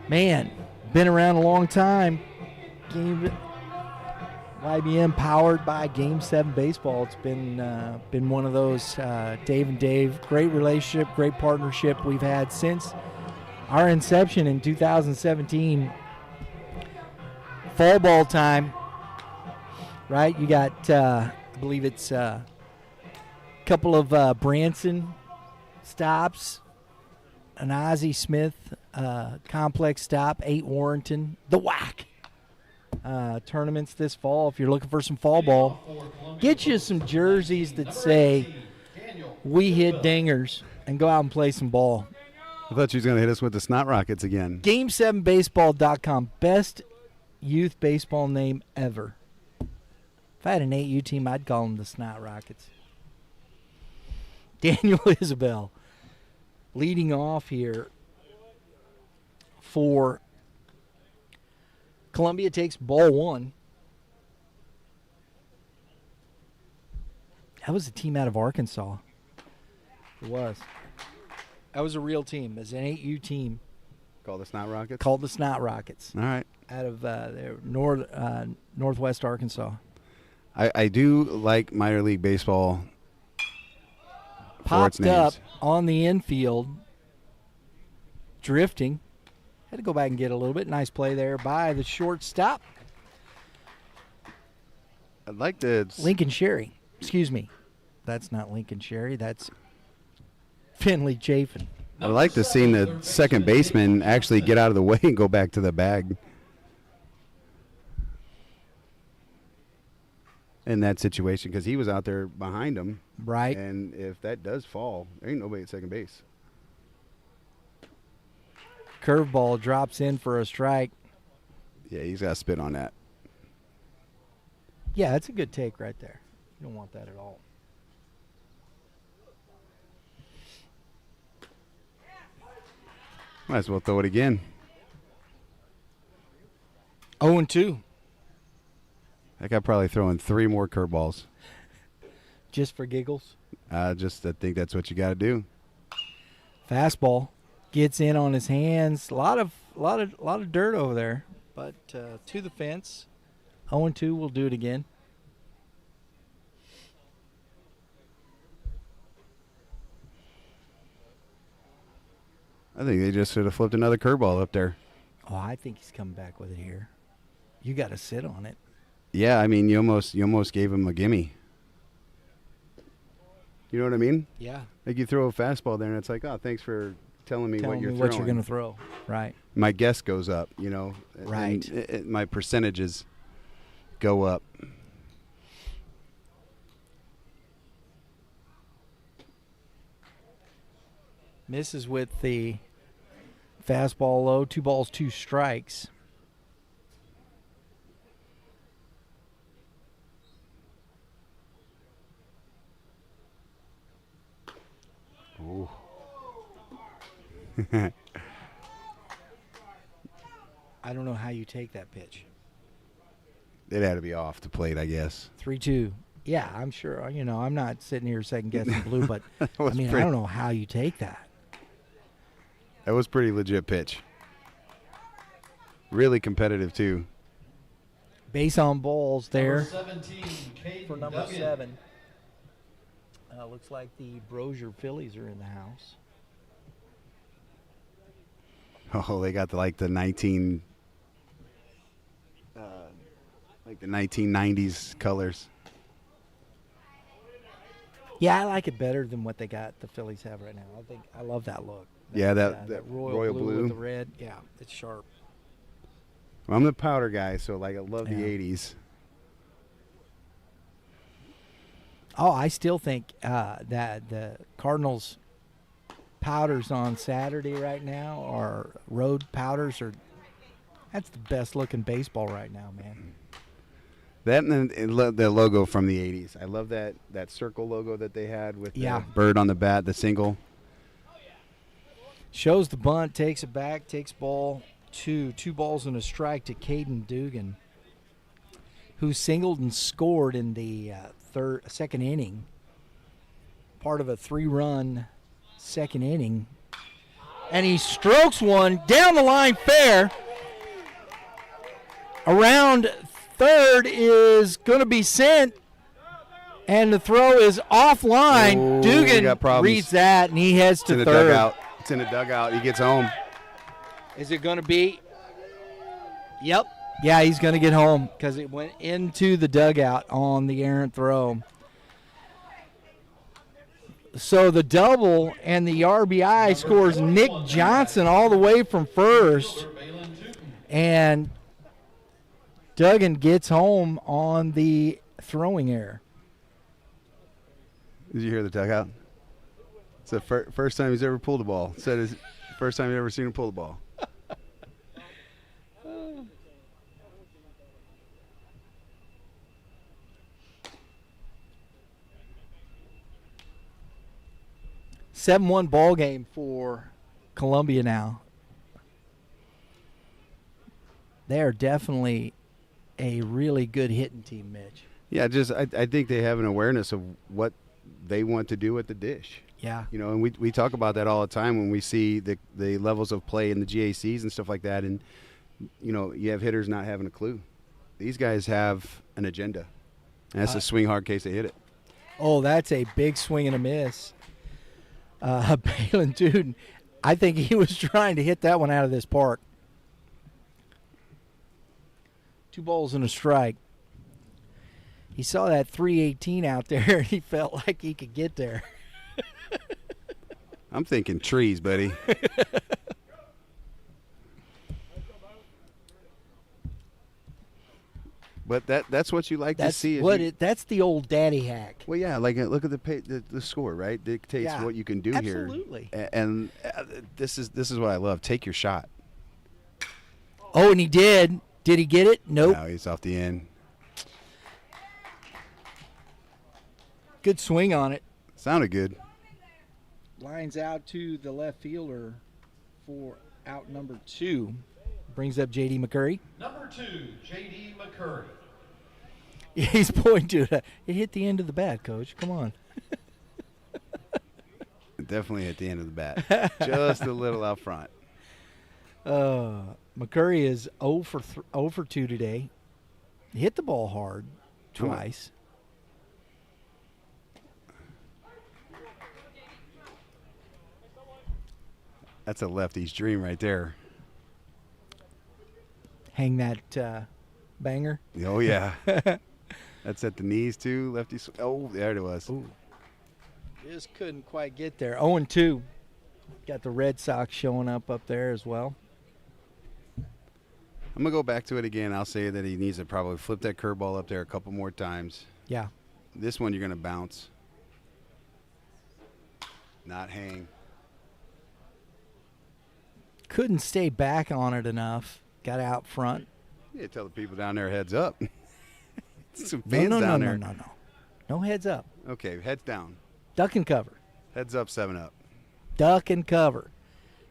man, been around a long time. YBM powered by Game 7 Baseball. It's been one of those Dave and Dave, great relationship, great partnership we've had since our inception in 2017. Fall ball time, right? You got I believe it's a couple of Branson stops, an Ozzie Smith complex stop, 8 Warrenton, the WAC tournaments this fall. If you're looking for some fall ball, get you some jerseys that say "We hit dingers" and go out and play some ball. I thought she was going to hit us with the Snot Rockets again. Game7baseball.com, best youth baseball name ever. If I had an 8U team, I'd call them the Snot Rockets. Daniel Isabel leading off here for Columbia. Takes ball one. That was a team out of Arkansas. It was. That was a real team. It was an 8U team. Called the Snot Rockets? Called the Snot Rockets. All right. Out of northwest Arkansas. I do like minor league baseball. Popped up on the infield, drifting. Had to go back and get a little bit. Nice play there by the shortstop. I'd like to. Lincoln Sherry. Excuse me. That's not Lincoln Sherry. That's Finley Chafin. I'd like to see the second baseman actually get out of the way and go back to the bag. In that situation, because he was out there behind him. Right. And if that does fall, there ain't nobody at second base. Curveball drops in for a strike. Yeah, he's got to spit on that. Yeah, that's a good take right there. You don't want that at all. Might as well throw it again. 0-2. That guy probably throwing 3 more curveballs. Just for giggles? I think that's what you got to do. Fastball gets in on his hands. A lot of dirt over there, but to the fence. 0-2. We'll do it again. I think they just should have flipped another curveball up there. Oh, I think he's coming back with it here. You got to sit on it. Yeah, I mean, you almost gave him a gimme. You know what I mean? Yeah. Like you throw a fastball there, and it's like, oh, thanks for telling me what you're throwing. What you're going to throw, right? My guess goes up, you know. Right. And my percentages go up. Misses with the fastball low. 2 balls, 2 strikes. Ooh. I don't know how you take that pitch. It had to be off the plate, I guess. 3-2. Yeah, I'm sure. You know, I'm not sitting here second guessing Blue, but I don't know how you take that. That was pretty legit pitch. Really competitive too. Base on balls there Number 17, for number Duggan. 7. Looks like the Brozier Phillies are in the house. Oh, they got the 19 like the 1990s colors. Yeah, I like it better than what the Phillies have right now. I love that look. That royal blue with the red. Yeah, it's sharp. Well, I'm the powder guy, so like I love the Yeah. 80s. Oh, I still think that the Cardinals powders on Saturday right now, or road powders, that's the best looking baseball right now, man. That and the logo from the 80s. I love that circle logo that they had with the bird on the bat, the single. Shows the bunt, takes it back, takes ball two balls and a strike to Caden Dugan, who singled and scored in the second inning. Part of a 3-run second inning. And he strokes one down the line fair. Around third is going to be sent, and the throw is offline. Oh, Dugan reads that, and he heads to in the third. dugout. It's in the dugout. He gets home. Is it going to be? Yep. Yeah, he's going to get home because it went into the dugout on the errant throw. So the double and the RBI scores Nick Johnson all the way from first. And Duggan gets home on the throwing error. Did you hear the dugout? It's the first time he's ever pulled a ball. Said it's the first time he's ever seen him pull a ball. 7-1 ball game for Columbia now. They are definitely a really good hitting team, Mitch. Yeah, I think they have an awareness of what they want to do at the dish. Yeah. You know, and we talk about that all the time when we see the levels of play in the GACs and stuff like that. And, you know, you have hitters not having a clue. These guys have an agenda. And that's a swing hard case to hit it. Oh, that's a big swing and a miss. Balin Duden, I think he was trying to hit that one out of this park. 2 balls and a strike. He saw that 318 out there, and he felt like he could get there. I'm thinking trees, buddy. But that's what you like to see. That's the old daddy hack. Well, yeah, like look at the score, right? Dictates what you can do here. Absolutely. And this is what I love. Take your shot. Oh, and he did. Did he get it? Nope. No, he's off the end. Good swing on it. Sounded good. Lines out to the left fielder for out number 2. Brings up J.D. McCurry. Number 2, J.D. McCurry. He's pointing to it. It hit the end of the bat, Coach. Come on. Definitely at the end of the bat. Just a little out front. McCurry is 0 for 2 today. Hit the ball hard twice. That's a lefty's dream right there. Hang that banger. Oh, yeah. That's at the knees, too. Lefty. Oh, there it was. Ooh. Just couldn't quite get there. 0-2. Got the Red Sox showing up there as well. I'm going to go back to it again. I'll say that he needs to probably flip that curveball up there a couple more times. Yeah. This one you're going to bounce. Not hang. Couldn't stay back on it enough. Got out front. Yeah, tell the people down there heads up. Some No, fans no, down no, there. no. No heads up. Okay, heads down. Duck and cover. Heads up, 7 up. Duck and cover.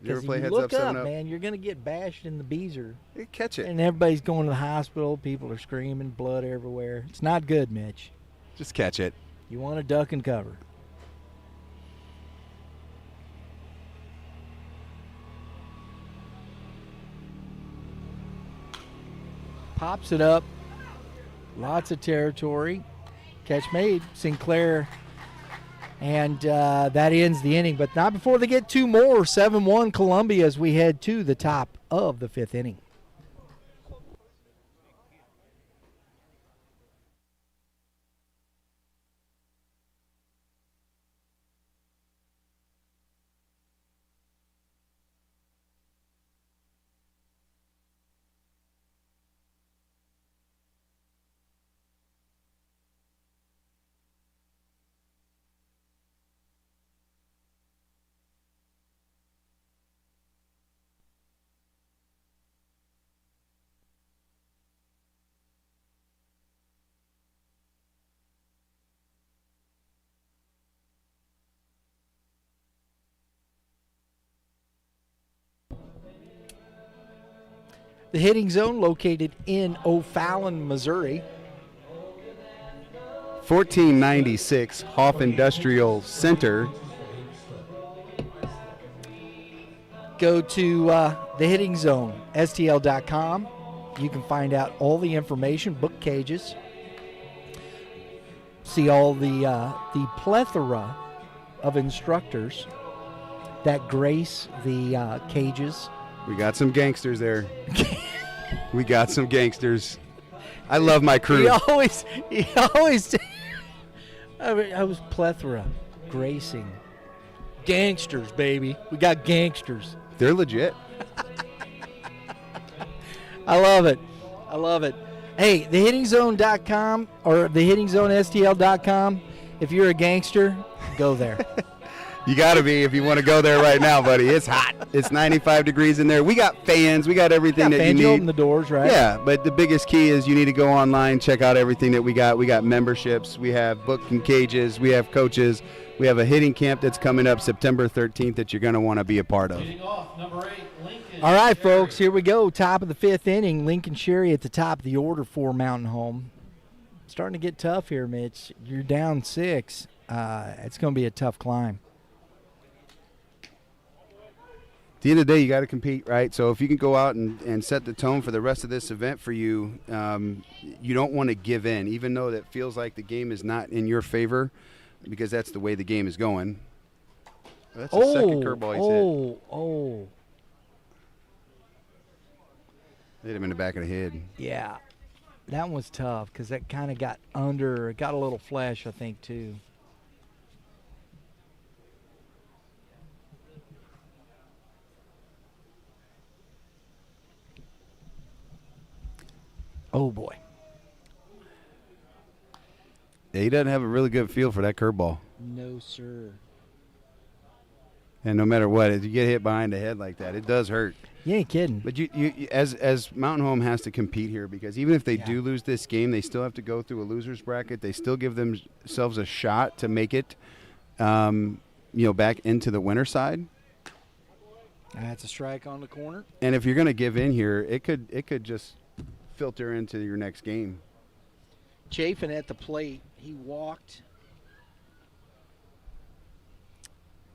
You ever 'Cause play if you heads look up, 7 up? man, you're going to get bashed in the beezer. Hey, catch it. And everybody's going to the hospital. People are screaming, blood everywhere. It's not good, Mitch. Just catch it. You want to duck and cover. Pops it up. Lots of territory. Catch made. Sinclair. And that ends the inning. But not before they get 2 more. 7-1 Columbia as we head to the top of the 5th inning. The Hitting Zone, located in O'Fallon, Missouri. 1496 Hoff Industrial Center. Go to the Hitting Zone, STL.com. You can find out all the information, book cages, see all the plethora of instructors that grace the cages. We got some gangsters there. We got some gangsters. I love my crew. He always I was plethora, gracing. Gangsters, baby. We got gangsters. They're legit. I love it. I love it. Hey, thehittingzone.com or thehittingzonestl.com. If you're a gangster, go there. You got to be if you want to go there right now, buddy. It's hot. It's 95 degrees in there. We got fans. We got everything that you fans, need. you open the doors, right? Yeah, but the biggest key is you need to go online, check out everything that we got. We got memberships. We have booking cages. We have coaches. We have a hitting camp that's coming up September 13th that you're going to want to be a part of. Leading off, number 8, Lincoln. All right, Sherry. folks, here we go. Top of the 5th inning. Lincoln Sherry at the top of the order for Mountain Home. Starting to get tough here, Mitch. You're down 6. It's going to be a tough climb. At the end of the day, you got to compete, right? So if you can go out and set the tone for the rest of this event for you, you don't want to give in, even though that feels like the game is not in your favor, because that's the way the game is going. That's the second curveball he's hit. Hit him in the back of the head. Yeah, that one was tough because that kind of got got a little flesh, I think, too. Oh, boy. Yeah, he doesn't have a really good feel for that curveball. No, sir. And no matter what, if you get hit behind the head like that, it does hurt. You ain't kidding. But you as Mountain Home has to compete here, because even if they do lose this game, they still have to go through a loser's bracket. They still give themselves a shot to make it, back into the winner side. That's a strike on the corner. And if you're going to give in here, it could just filter into your next game. Chafin at the plate. He walked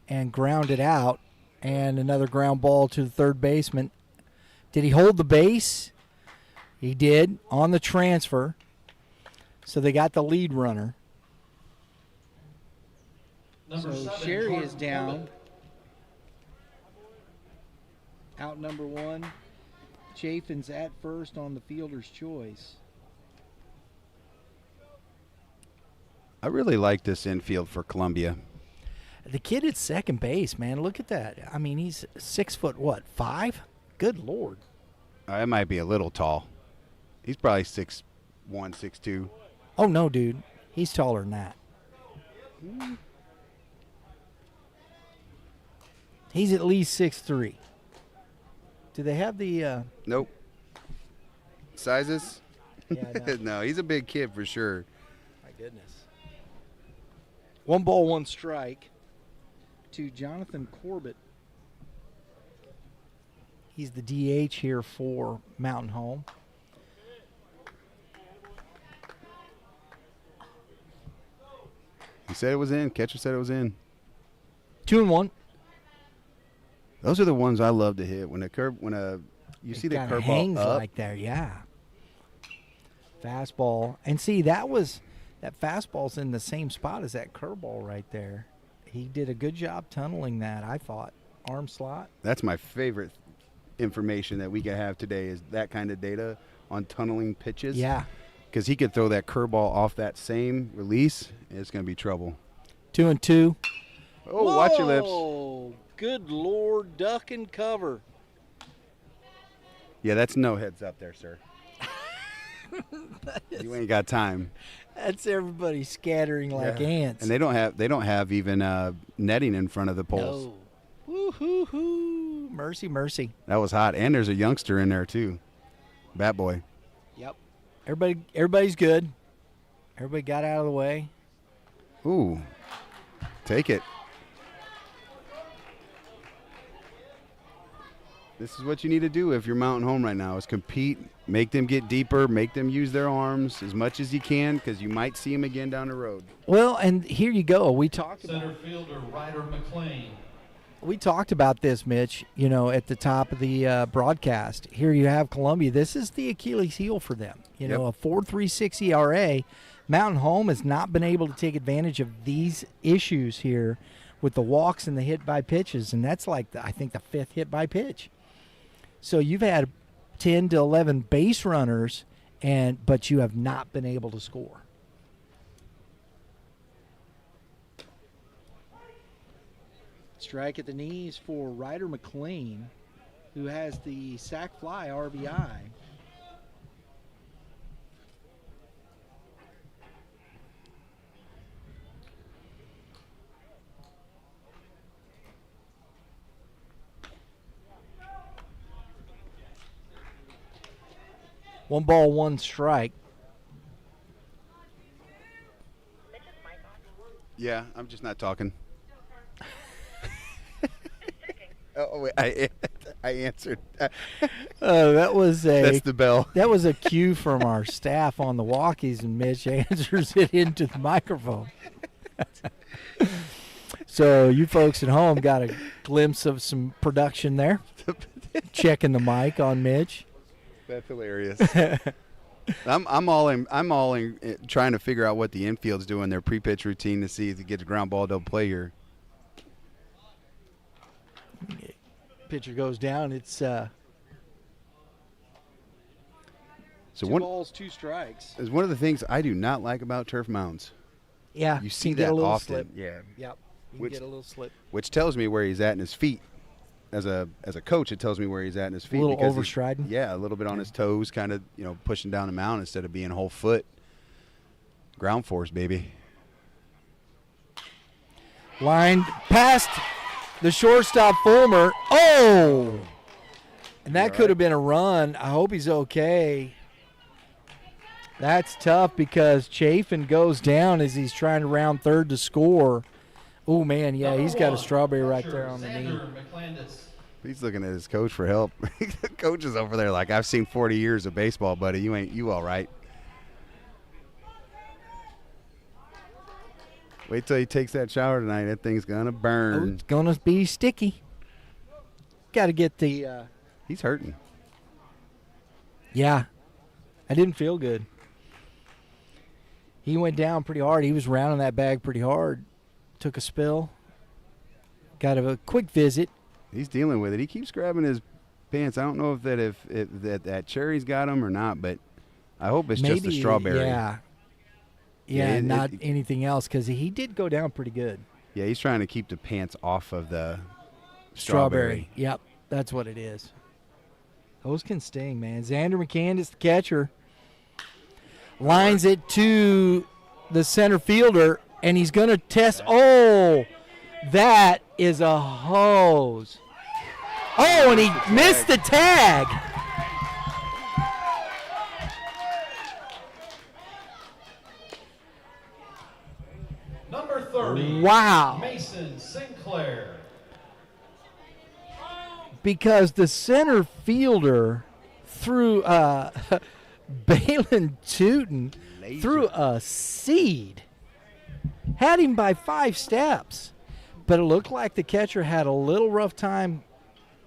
and grounded out, and another ground ball to the third baseman. Did he hold the base? He did on the transfer. So they got the lead runner. Number So 7, Sherry Jordan is down. Corbett. Out number 1. Chafin's at first on the fielder's choice. I really like this infield for Columbia. The kid at second base, man, look at that. I mean, he's 6'5"? Good Lord. That might be a little tall. He's probably 6'1", 6'2". Oh, no, dude. He's taller than that. He's at least 6'3". Do they have the Nope. Sizes? Yeah, no. No, he's a big kid for sure. My goodness. 1 ball, 1 strike to Jonathan Corbett. He's the DH here for Mountain Home. He said it was in. Catcher said it was in. 2-1. Those are the ones I love to hit. When you see the Kinda curveball hangs up. like there, yeah. Fastball. And see, that fastball's in the same spot as that curveball right there. He did a good job tunneling that, I thought. Arm slot. That's my favorite information that we can have today, is that kind of data on tunneling pitches. Yeah. Because he could throw that curveball off that same release, and it's going to be trouble. 2-2. Oh, watch your lips. Whoa, good Lord, duck and cover. Yeah, that's no heads up there, sir. You ain't got time. That's everybody scattering like ants. And they don't have even netting in front of the poles. No. Woo-hoo-hoo. Mercy, mercy. That was hot. And there's a youngster in there too. Bat boy. Yep. Everybody's good. Everybody got out of the way. Ooh. Take it. This is what you need to do if you're Mountain Home right now is compete, make them get deeper, make them use their arms as much as you can because you might see them again down the road. Well, and here you go. We talked Center fielder Ryder McLean. about this, Mitch, at the top of the broadcast. Here you have Columbia. This is the Achilles heel for them. A 4.36 ERA. Mountain Home has not been able to take advantage of these issues here with the walks and the hit by pitches, and that's like, I think, the 5th hit by pitch. So you've had 10 to 11 base runners, but you have not been able to score. Strike at the knees for Ryder McLean, who has the sac fly RBI. One ball, one strike. Yeah, I'm just not talking. Oh, wait, I answered. That was That's the bell. That was a cue from our staff on the walkies, and Mitch answers it into the microphone. So you folks at home got a glimpse of some production there. Checking the mic on Mitch. That's hilarious. I'm all in trying to figure out what the infield's doing their pre-pitch routine to see if it gets a ground ball double play here. Pitcher goes down. It's So two one balls, two strikes. is one of the things I do not like about turf mounds. Yeah, You see can get that a little often. slip. Yeah. Yep, you Which- can get a little slip. Which tells me where he's at in his feet. As a coach, it tells me where he's at in his feet. A little because he's- overstriding? Yeah, a little bit on his toes, kind of pushing down the mound instead of being whole foot. Ground force, baby. Line past the shortstop, Fulmer. Oh! And that could have been a run. I hope he's okay. That's tough because Chafin goes down as he's trying to round third to score. Oh, man, yeah, he's got a strawberry right there on the knee. Xander McClandis. He's looking at his coach for help. The coach is over there like, I've seen 40 years of baseball, buddy. You all right. Wait till he takes that shower tonight. That thing's going to Oh, burn. it's going to be sticky. Got to get the He's hurting. yeah. I didn't feel good. He went down pretty hard. He was rounding that bag pretty hard. Took a spill. Got a quick visit. He's dealing with it. He keeps grabbing his pants. I don't know if that cherry's got him or not, but I hope it's just the strawberry. Yeah. Yeah, Yeah, not anything else because he did go down pretty good. Yeah, he's trying to keep the pants off of the Strawberry. Yep, that's what it is. Those can sting, man. Xander McCandis, the catcher, lines it to the center fielder, and he's going to test. Oh, that is a hose. Oh, and he missed the tag. Number 30. Wow. Mason Sinclair. Because the center fielder threw Balin Tootin threw a seed. Had him by 5 steps. But it looked like the catcher had a little rough time.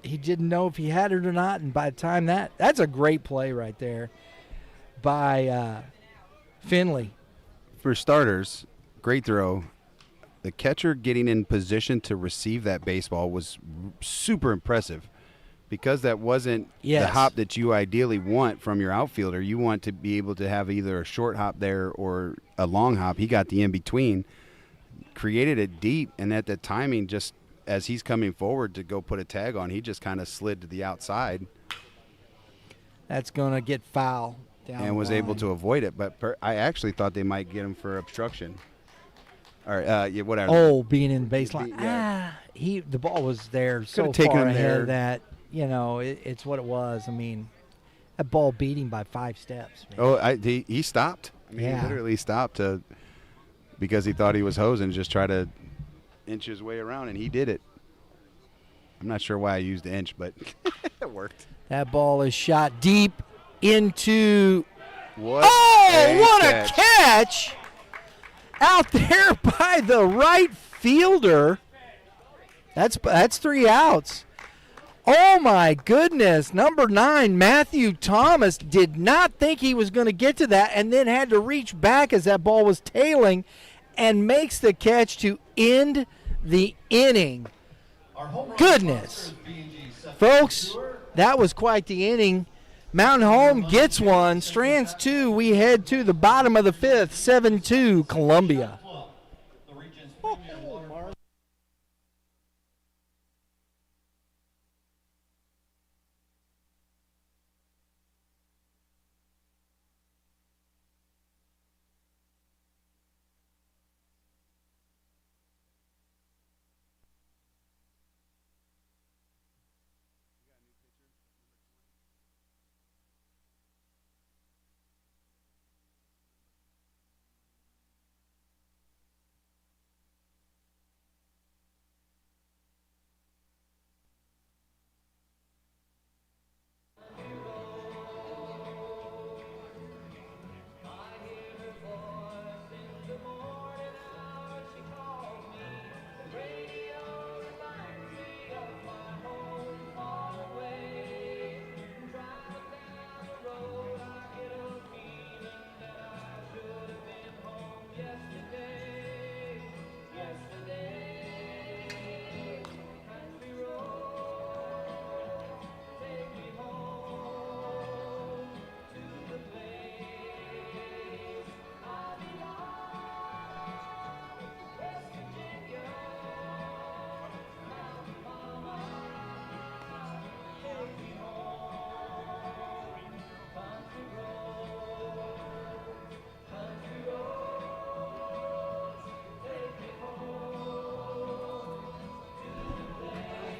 He didn't know if he had it or not, and by the time that's a great play right there by Finley. For starters, great throw. The catcher getting in position to receive that baseball was super impressive because that wasn't the hop that you ideally want from your outfielder. You want to be able to have either a short hop there or a long hop. He got the in-between, created it deep, and at the timing, just as he's coming forward to go put a tag on, he just kind of slid to the outside. That's going to get foul down and was able to avoid it. But I actually thought they might get him for obstruction. Or yeah, whatever. Oh, being in the baseline. Yeah. The ball was there so Could've taken far him ahead there. that, it's what it was. I mean, that ball beat him by 5 steps, man. Oh, he stopped. I mean, Yeah. He literally stopped because he thought he was hosing, just try to inch his way around, and he did it. I'm not sure why I used inch, but That worked. That ball is shot deep into. What What catch. a catch! Out there by the right fielder. That's 3 outs. Oh my goodness! Number 9, Matthew Thomas, did not think he was going to get to that, and then had to reach back as that ball was tailing, and makes the catch to end the inning. Goodness. Folks, that was quite the inning. Mountain Home gets one. Strands 2. We head to the bottom of the 5th. 7-2 Columbia.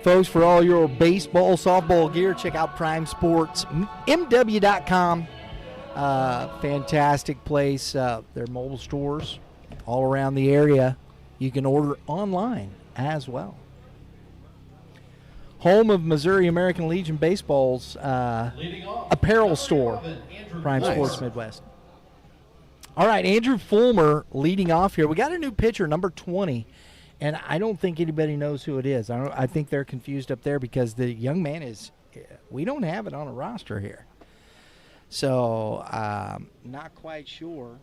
Folks, for all your baseball, softball gear, check out Prime Sports, MW.com. Fantastic place. Their mobile stores all around the area. You can order online as well. Home of Missouri American Legion Baseball's apparel store, Prime Sports Midwest. All right, Andrew Fulmer leading off here. We got a new pitcher, number 20. And I don't think anybody knows who it is. I think they're confused up there because the young man is – we don't have it on a roster here. So not quite sure.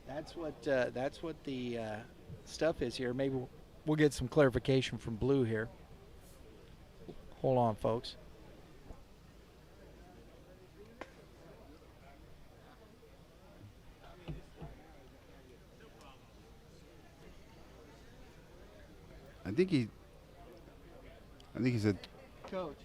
That's what the stuff is here. Maybe we'll get some clarification from Blue here. Hold on, folks. I think he said Coach.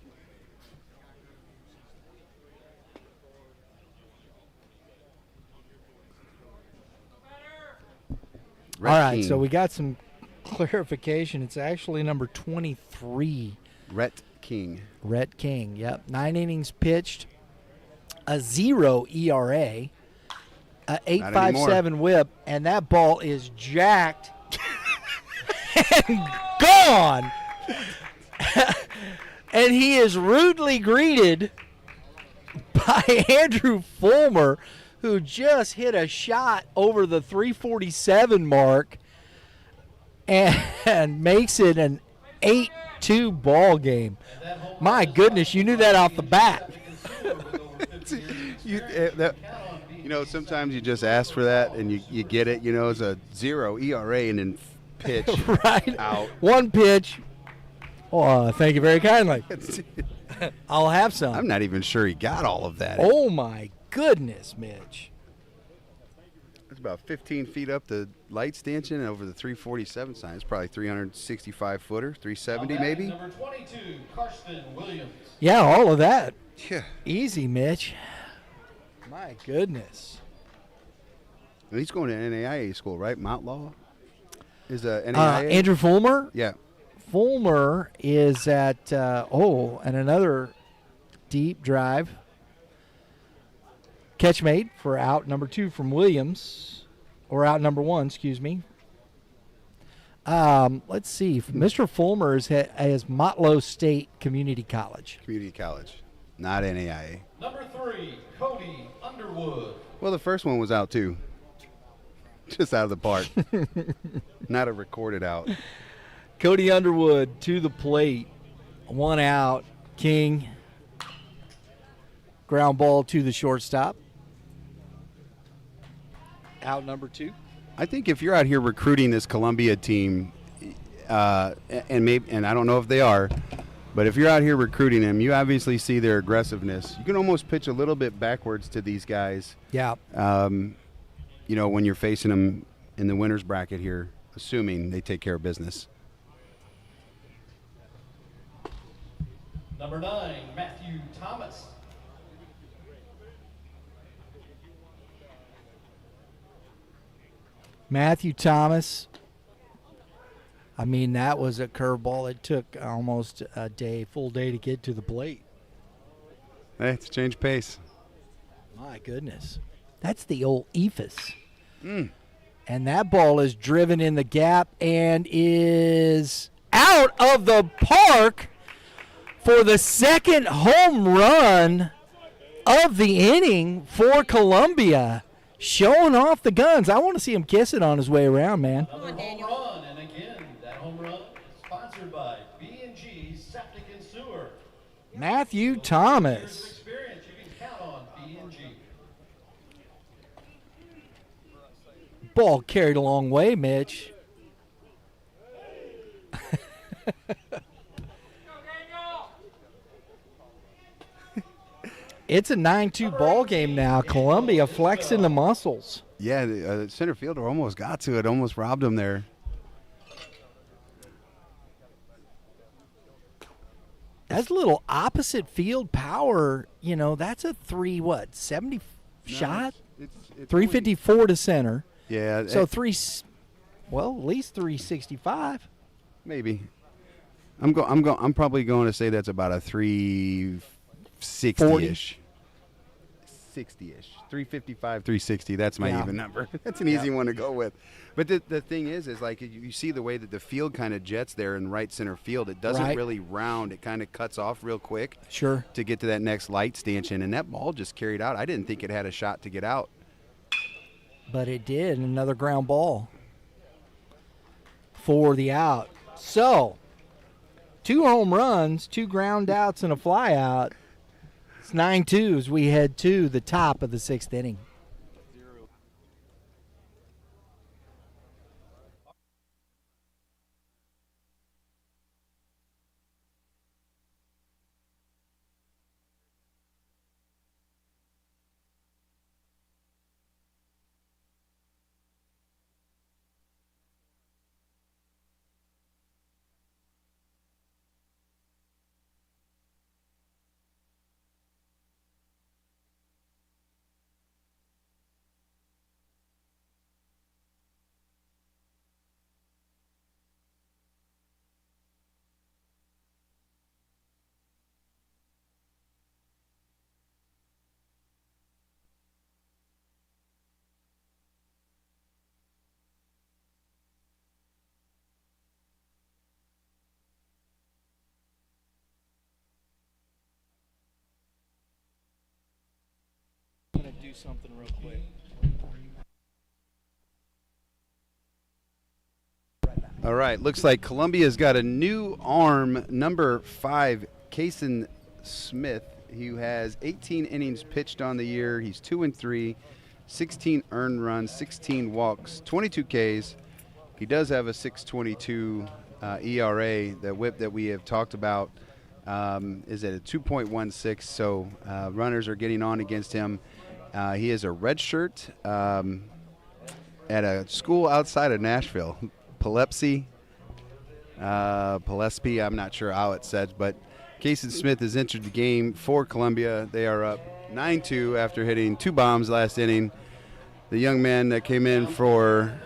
All right, so we got some clarification. It's actually number 23. Rhett King. Rhett King, yep. 9 innings pitched, a 0 ERA, a 8.57 whip, and that ball is jacked and gone. And he is rudely greeted by Andrew Fulmer, who just hit a shot over the 347 mark and makes it an 8-2 ball game. My goodness, you knew that off the bat. Sometimes you just ask for that and you get it. It's a 0 ERA and then pitch right out. One pitch. Oh, thank you very kindly. I'll have some. I'm not even sure he got all of that. Oh my goodness, Mitch. It's about 15 feet up the light stanchion and over the 347 sign. It's probably 365 footer, 370 maybe. Number 22, Karsten Williams. Yeah, all of that. Yeah. Easy, Mitch. My goodness. And he's going to NAIA school, right? Mount Law is a NAIA. Andrew Fulmer? Yeah. Fulmer is at, and another deep drive. Catch made for out number 2 from Williams, or out number 1, excuse me. Let's see. Mr. Fulmer has Motlow State Community College. Community college, not NAIA. Number 3, Cody Underwood. Well, the first one was out too. Just out of the park. Not a recorded out. Cody Underwood to the plate. 1 out. King. Ground ball to the shortstop. Out number 2. I think if you're out here recruiting this Columbia team, and I don't know if they are, but if you're out here recruiting them, you obviously see their aggressiveness. You can almost pitch a little bit backwards to these guys. Yeah. You know, when you're facing them in the winner's bracket here, assuming they take care of business. Number 9, Matthew Thomas. Matthew Thomas. I mean, that was a curveball. It took almost a full day to get to the plate. Hey, it's change pace. My goodness. That's the old ephus. And that ball is driven in the gap and is out of the park for the second home run of the inning for Columbia. Showing off the guns. I want to see him kiss it on his way around, man. Another home run, and again, that home run is sponsored by B&G Septic and Sewer. Matthew Years Thomas. of experience, you can count on B&G. Ball carried a long way, Mitch. It's a 9-2 ball game now. Columbia flexing the muscles. Yeah, the center fielder almost got to it, almost robbed him there. That's a little opposite field power. You know, that's a 70 shot? It's 354 to center. Yeah. So at least 365. Maybe. I'm probably going to say that's about a 360-ish. 60-ish. 355, 360. That's my even number. That's an easy one to go with. But the thing is like you see the way that the field kind of jets there in right center field. It doesn't really round. It kind of cuts off real quick. Sure. To get to that next light stanchion. And that ball just carried out. I didn't think it had a shot to get out. But it did. Another ground ball for the out. So, 2 home runs, 2 ground outs, and a fly out. It's 9-2 as we head to the top of the 6th inning. I'm going to do something real quick. All right, looks like Columbia's got a new arm, number 5, Kason Smith, who has 18 innings pitched on the year. He's 2-3, 16 earned runs, 16 walks, 22 Ks. He does have a 6.22 ERA. The whip that we have talked about is at a 2.16, so runners are getting on against him. He is a redshirt at a school outside of Nashville. Pillespie, I'm not sure how it says, but Kason Smith has entered the game for Columbia. They are up 9-2 after hitting 2 bombs last inning. The young man that came in for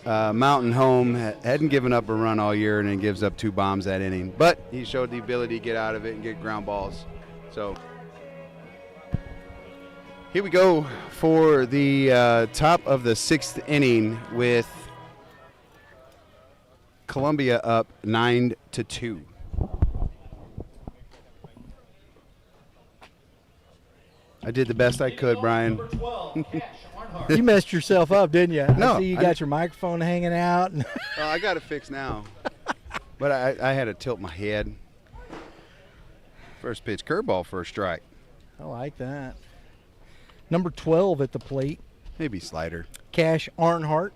Mountain Home hadn't given up a run all year and then gives up 2 bombs that inning. But he showed the ability to get out of it and get ground balls. So here we go for the top of the 6th inning with Columbia up 9-2. I did the best I could, Brian. Number 12, Cash Arnhart. You messed yourself up, didn't you? No, I see you I- got your microphone hanging out. Oh, I got it fixed now. But I had to tilt my head. First pitch, curveball for a strike. I like that. Number 12 at the plate, Maybe slider. Cash Arnhart.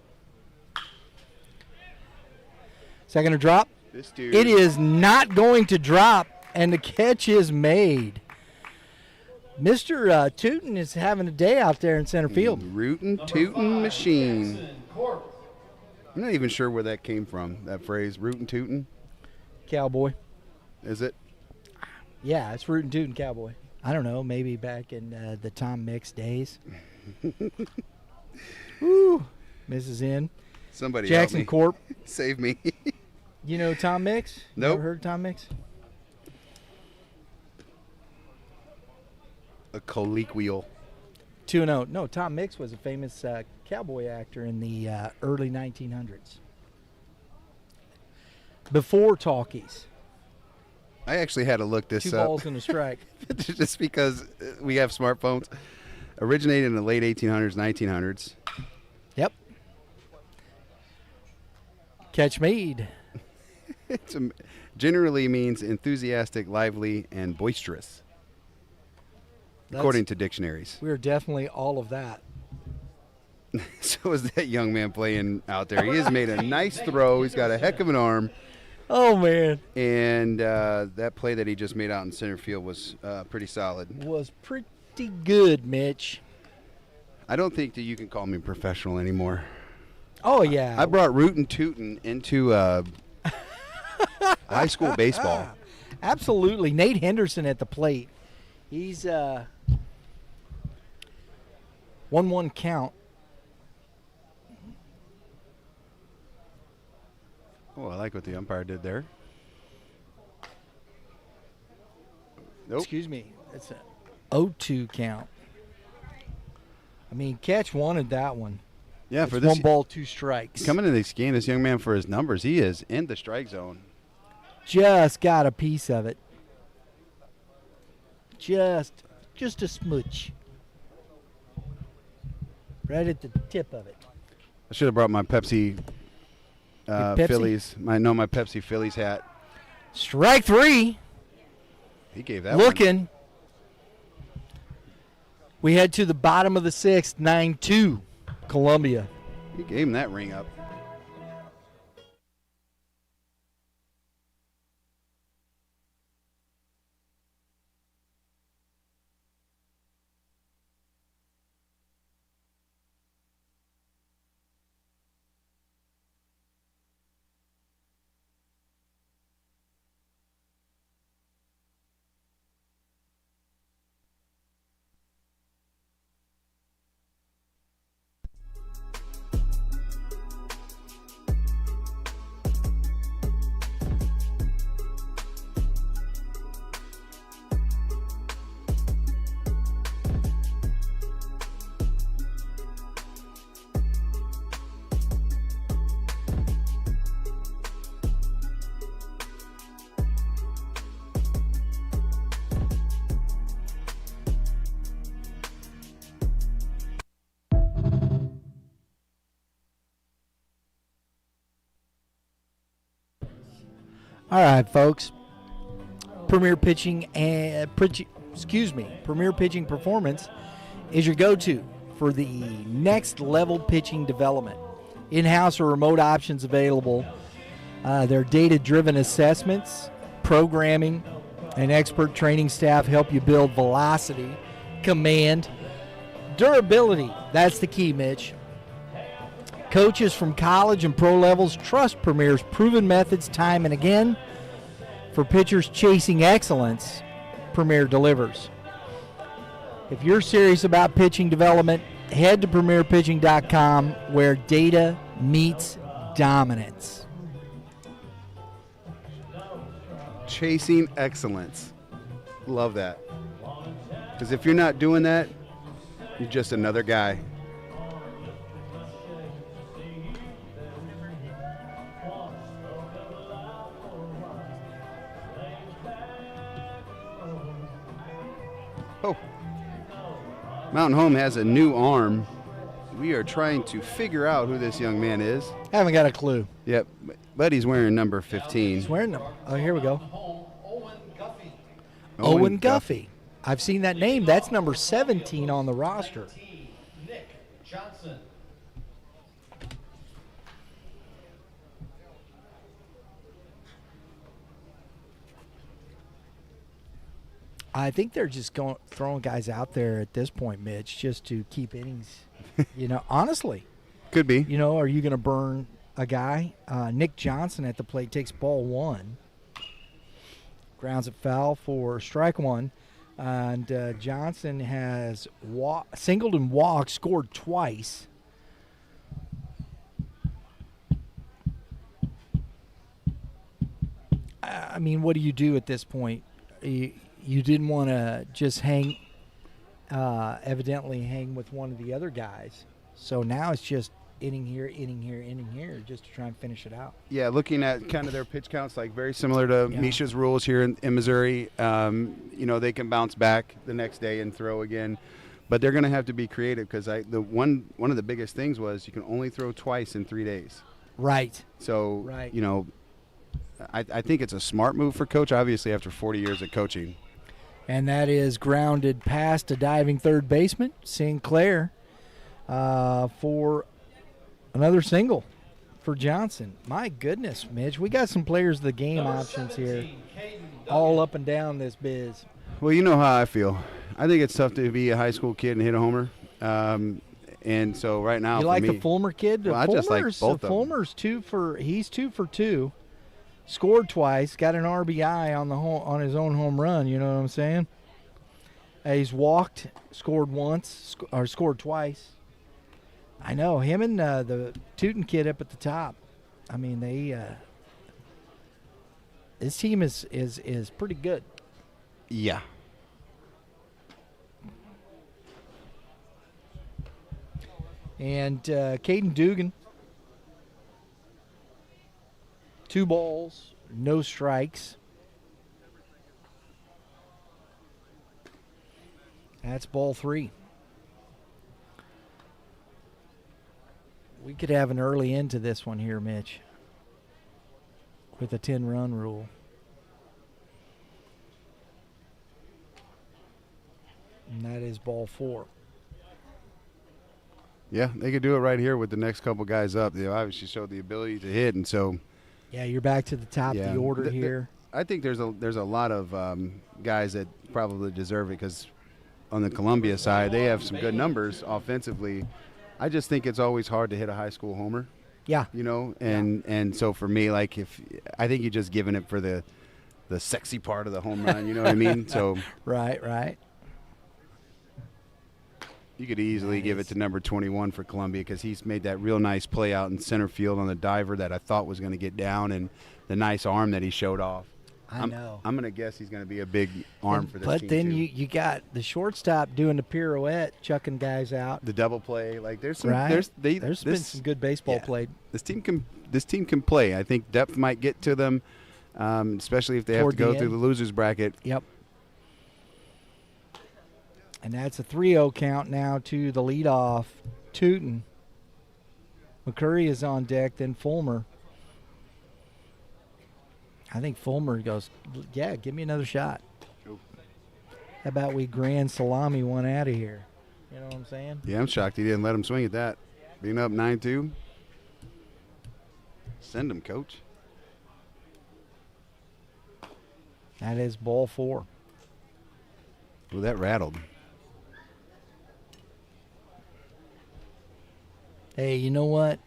Second to drop. This dude. It is not going to drop, and the catch is made. Mr. Tootin is having a day out there in center field. Rootin' Number tootin' 5, machine. Jackson Corbett. I'm not even sure where that came from, that phrase, rootin' tootin'. Cowboy. Is it? Yeah, it's rootin' tootin' cowboy. I don't know, maybe back in the Tom Mix days. Woo, misses in. Somebody Jackson help me. Corp. Save me. You know Tom Mix? Nope. Never heard of Tom Mix? A colloquial. 2-0. No, Tom Mix was a famous cowboy actor in the early 1900s. Before talkies. I actually had to look this Two up. balls and a strike. Just because we have smartphones. Originated in the late 1800s, 1900s. Yep. Catch made. It generally means enthusiastic, lively, and boisterous, according to dictionaries. We're definitely all of that. So is that young man playing out there. He has made a nice throw. He's got a heck of an arm. Oh, man. And that play that he just made out in center field was pretty solid. Was pretty good, Mitch. I don't think that you can call me professional anymore. Oh, yeah. I brought rootin' tootin' into high school baseball. Absolutely. Nate Henderson at the plate. He's 1-1 count. Oh, I like what the umpire did there. Nope. Excuse me. It's a 0-2 count. I mean, Catch wanted that one. Yeah, It's for this 1 ball, 2 strikes. coming into this game, this young man, for his numbers, he is in the strike zone. Just got a piece of it. Just a smooch. Right at the tip of it. I should have brought my Pepsi, Pepsi? Phillies. My Pepsi Phillies hat. Strike 3. He gave that Looking. We head to the bottom of the 6th, 9-2, Columbia. one. He gave him that ring up. All right, folks. Premier Pitching Performance is your go-to for the next level pitching development. In-house or remote options available. Their data-driven assessments, programming, and expert training staff help you build velocity, command, durability. That's the key, Mitch. Coaches from college and pro levels trust Premier's proven methods time and again. For pitchers chasing excellence, Premier delivers. If you're serious about pitching development, head to premierpitching.com where data meets dominance. Chasing excellence. Love that. Because if you're not doing that, you're just another guy. Mountain Home has a new arm. We are trying to figure out who this young man is. Haven't got a clue. Yep, but he's wearing number 15. He's wearing them. Oh, here we go. Home, Owen Guffey. Owen Guffey. I've seen that name. That's number 17 on the roster. Nick Johnson. I think they're just throwing guys out there at this point, Mitch, just to keep innings. Honestly. Could be. Are you going to burn a guy? Nick Johnson at the plate takes ball 1. Grounds it foul for strike 1. And Johnson has singled and walked, scored twice. I mean, what do you do at this point? You didn't want to just evidently hang with one of the other guys. So now it's just inning here, just to try and finish it out. Yeah, looking at kind of their pitch counts, like very similar to Misha's rules here in Missouri. They can bounce back the next day and throw again. But they're going to have to be creative because one of the biggest things was you can only throw twice in 3 days. Right. So, I think it's a smart move for Coach, obviously, after 40 years of coaching. And that is grounded past a diving third baseman, Sinclair, for another single for Johnson. My goodness, Mitch, we got some players of the game options here, all up and down this biz. Well, you know how I feel. I think it's tough to be a high school kid and hit a homer. And so right now, you like the Fulmer kid? Well, I just like both of them. Fulmer's 2 for 2. Scored twice, got an RBI on his own home run. You know what I'm saying? He's walked, scored twice. I know him and the Tootin kid up at the top. I mean, this team is pretty good. Yeah. And Caden Dugan. 2 balls, no strikes. That's ball 3. We could have an early end to this one here, Mitch, with a 10-run rule. And that is ball 4. Yeah, they could do it right here with the next couple guys up. They obviously showed the ability to hit, and so – yeah, you're back to the top of the order here. I think there's a lot of guys that probably deserve it because on the Columbia side, they have some good numbers offensively. I just think it's always hard to hit a high school homer. Yeah. And so for me, I think you're just giving it for the sexy part of the home run, you know what I mean? So Right. You could easily give it to number 21 for Columbia because he's made that real nice play out in center field on the diver that I thought was going to get down and the nice arm that he showed off. I know. I'm going to guess he's going to be a big arm for this team. But then too. you got the shortstop doing the pirouette, chucking guys out. The double play, there's some, there's been some good baseball played. This team can play. I think depth might get to them, especially if they have to go through the losers bracket. Yep. And that's a 3-0 count now to the leadoff, Tootin. McCurry is on deck, then Fulmer. I think Fulmer goes, yeah, give me another shot. How about we grand salami one out of here? You know what I'm saying? Yeah, I'm shocked he didn't let him swing at that. Being up 9-2. Send him, coach. That is ball 4. Well, that rattled. Hey, you know what?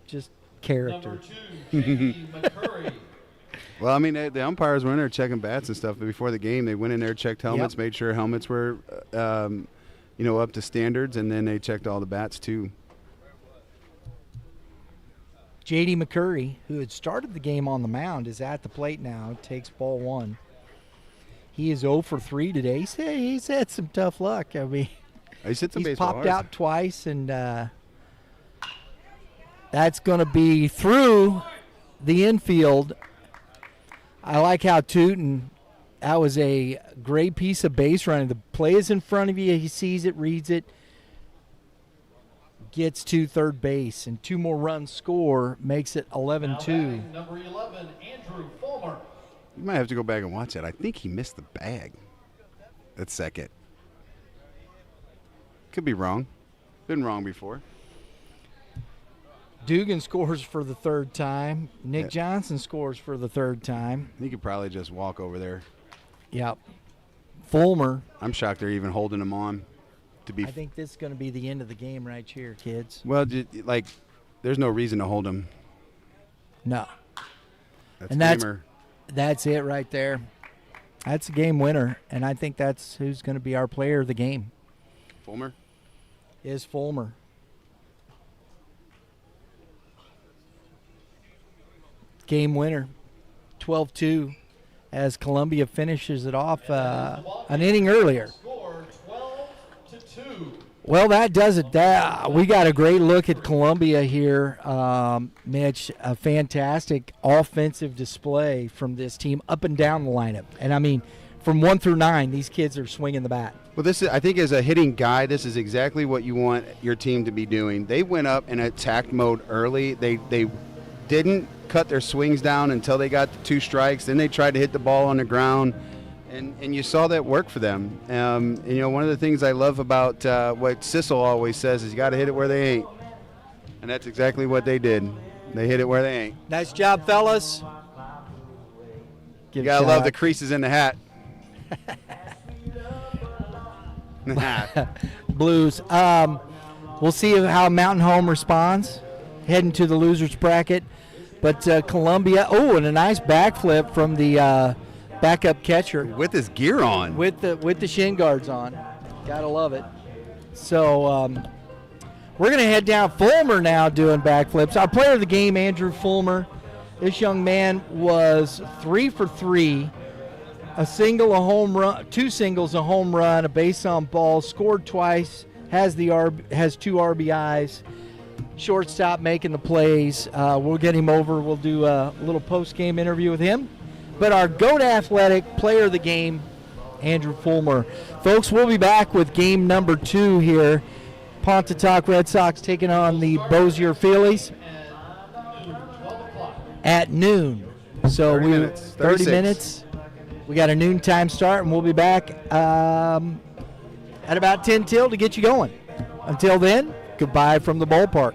Just character. Number 2, J.D. McCurry. Well, I mean, the umpires were in there checking bats and stuff. But before the game, they went in there, checked helmets, made sure helmets were, up to standards, and then they checked all the bats too. J.D. McCurry, who had started the game on the mound, is at the plate now. Takes ball 1. He is 0 for 3 today. He's had some tough luck. I mean, he's popped out twice, and that's going to be through the infield. I like how Tootin That was a great piece of base running. The play is in front of you. He sees it, reads it, gets to third base, and 2 more runs score makes it 11-2. Number 11, Andrew Fulmer. You might have to go back and watch that. I think he missed the bag at second. Could be wrong. Been wrong before. Dugan scores for the 3rd time. Nick Yeah. Johnson scores for the 3rd time. He could probably just walk over there. Yep. Fulmer. I'm shocked they're even holding him on. To be I think this is going to be the end of the game right here, kids. well, like, there's no reason to hold him. No. That's And that's it right there. That's a game winner, and I think that's who's going to be our player of the game. Fulmer. Is Fulmer. Game winner, 12-2, as Columbia finishes it off an inning earlier. Score 12-2. Well, that does it. We got a great look at Columbia here, Mitch. A fantastic offensive display from this team up and down the lineup. And, I mean, from 1 through 9, these kids are swinging the bat. Well, this is, I think, as a hitting guy, this is exactly what you want your team to be doing. They went up in attack mode early. They didn't cut their swings down until they got the 2 strikes. Then they tried to hit the ball on the ground, and you saw that work for them. And, you know, one of the things I love about what Sissel always says is you got to hit it where they ain't. And that's exactly what they did. They hit it where they ain't. Nice job, fellas. You got to love the creases in the hat. Blues. We'll see how Mountain Home responds heading to the losers bracket. But Columbia, and a nice backflip from the backup catcher With his gear on. with the shin guards on. Gotta love it. So we're gonna head down. Fulmer now doing backflips. Our player of the game, Andrew Fulmer. This young man was 3 for 3. A single, a home run, 2 singles, a home run, a base on ball, scored twice, has 2 RBIs. Shortstop making the plays. We'll get him over. We'll do a little post-game interview with him. But our GOAT Athletic player of the game, Andrew Fulmer. Folks, we'll be back with game number 2 here. Pontotoc Red Sox taking on the Bossier Phillies at noon. So 30 minutes. 30 36. minutes. We got a noontime start, and we'll be back at about 10 till to get you going. Until then, goodbye from the ballpark.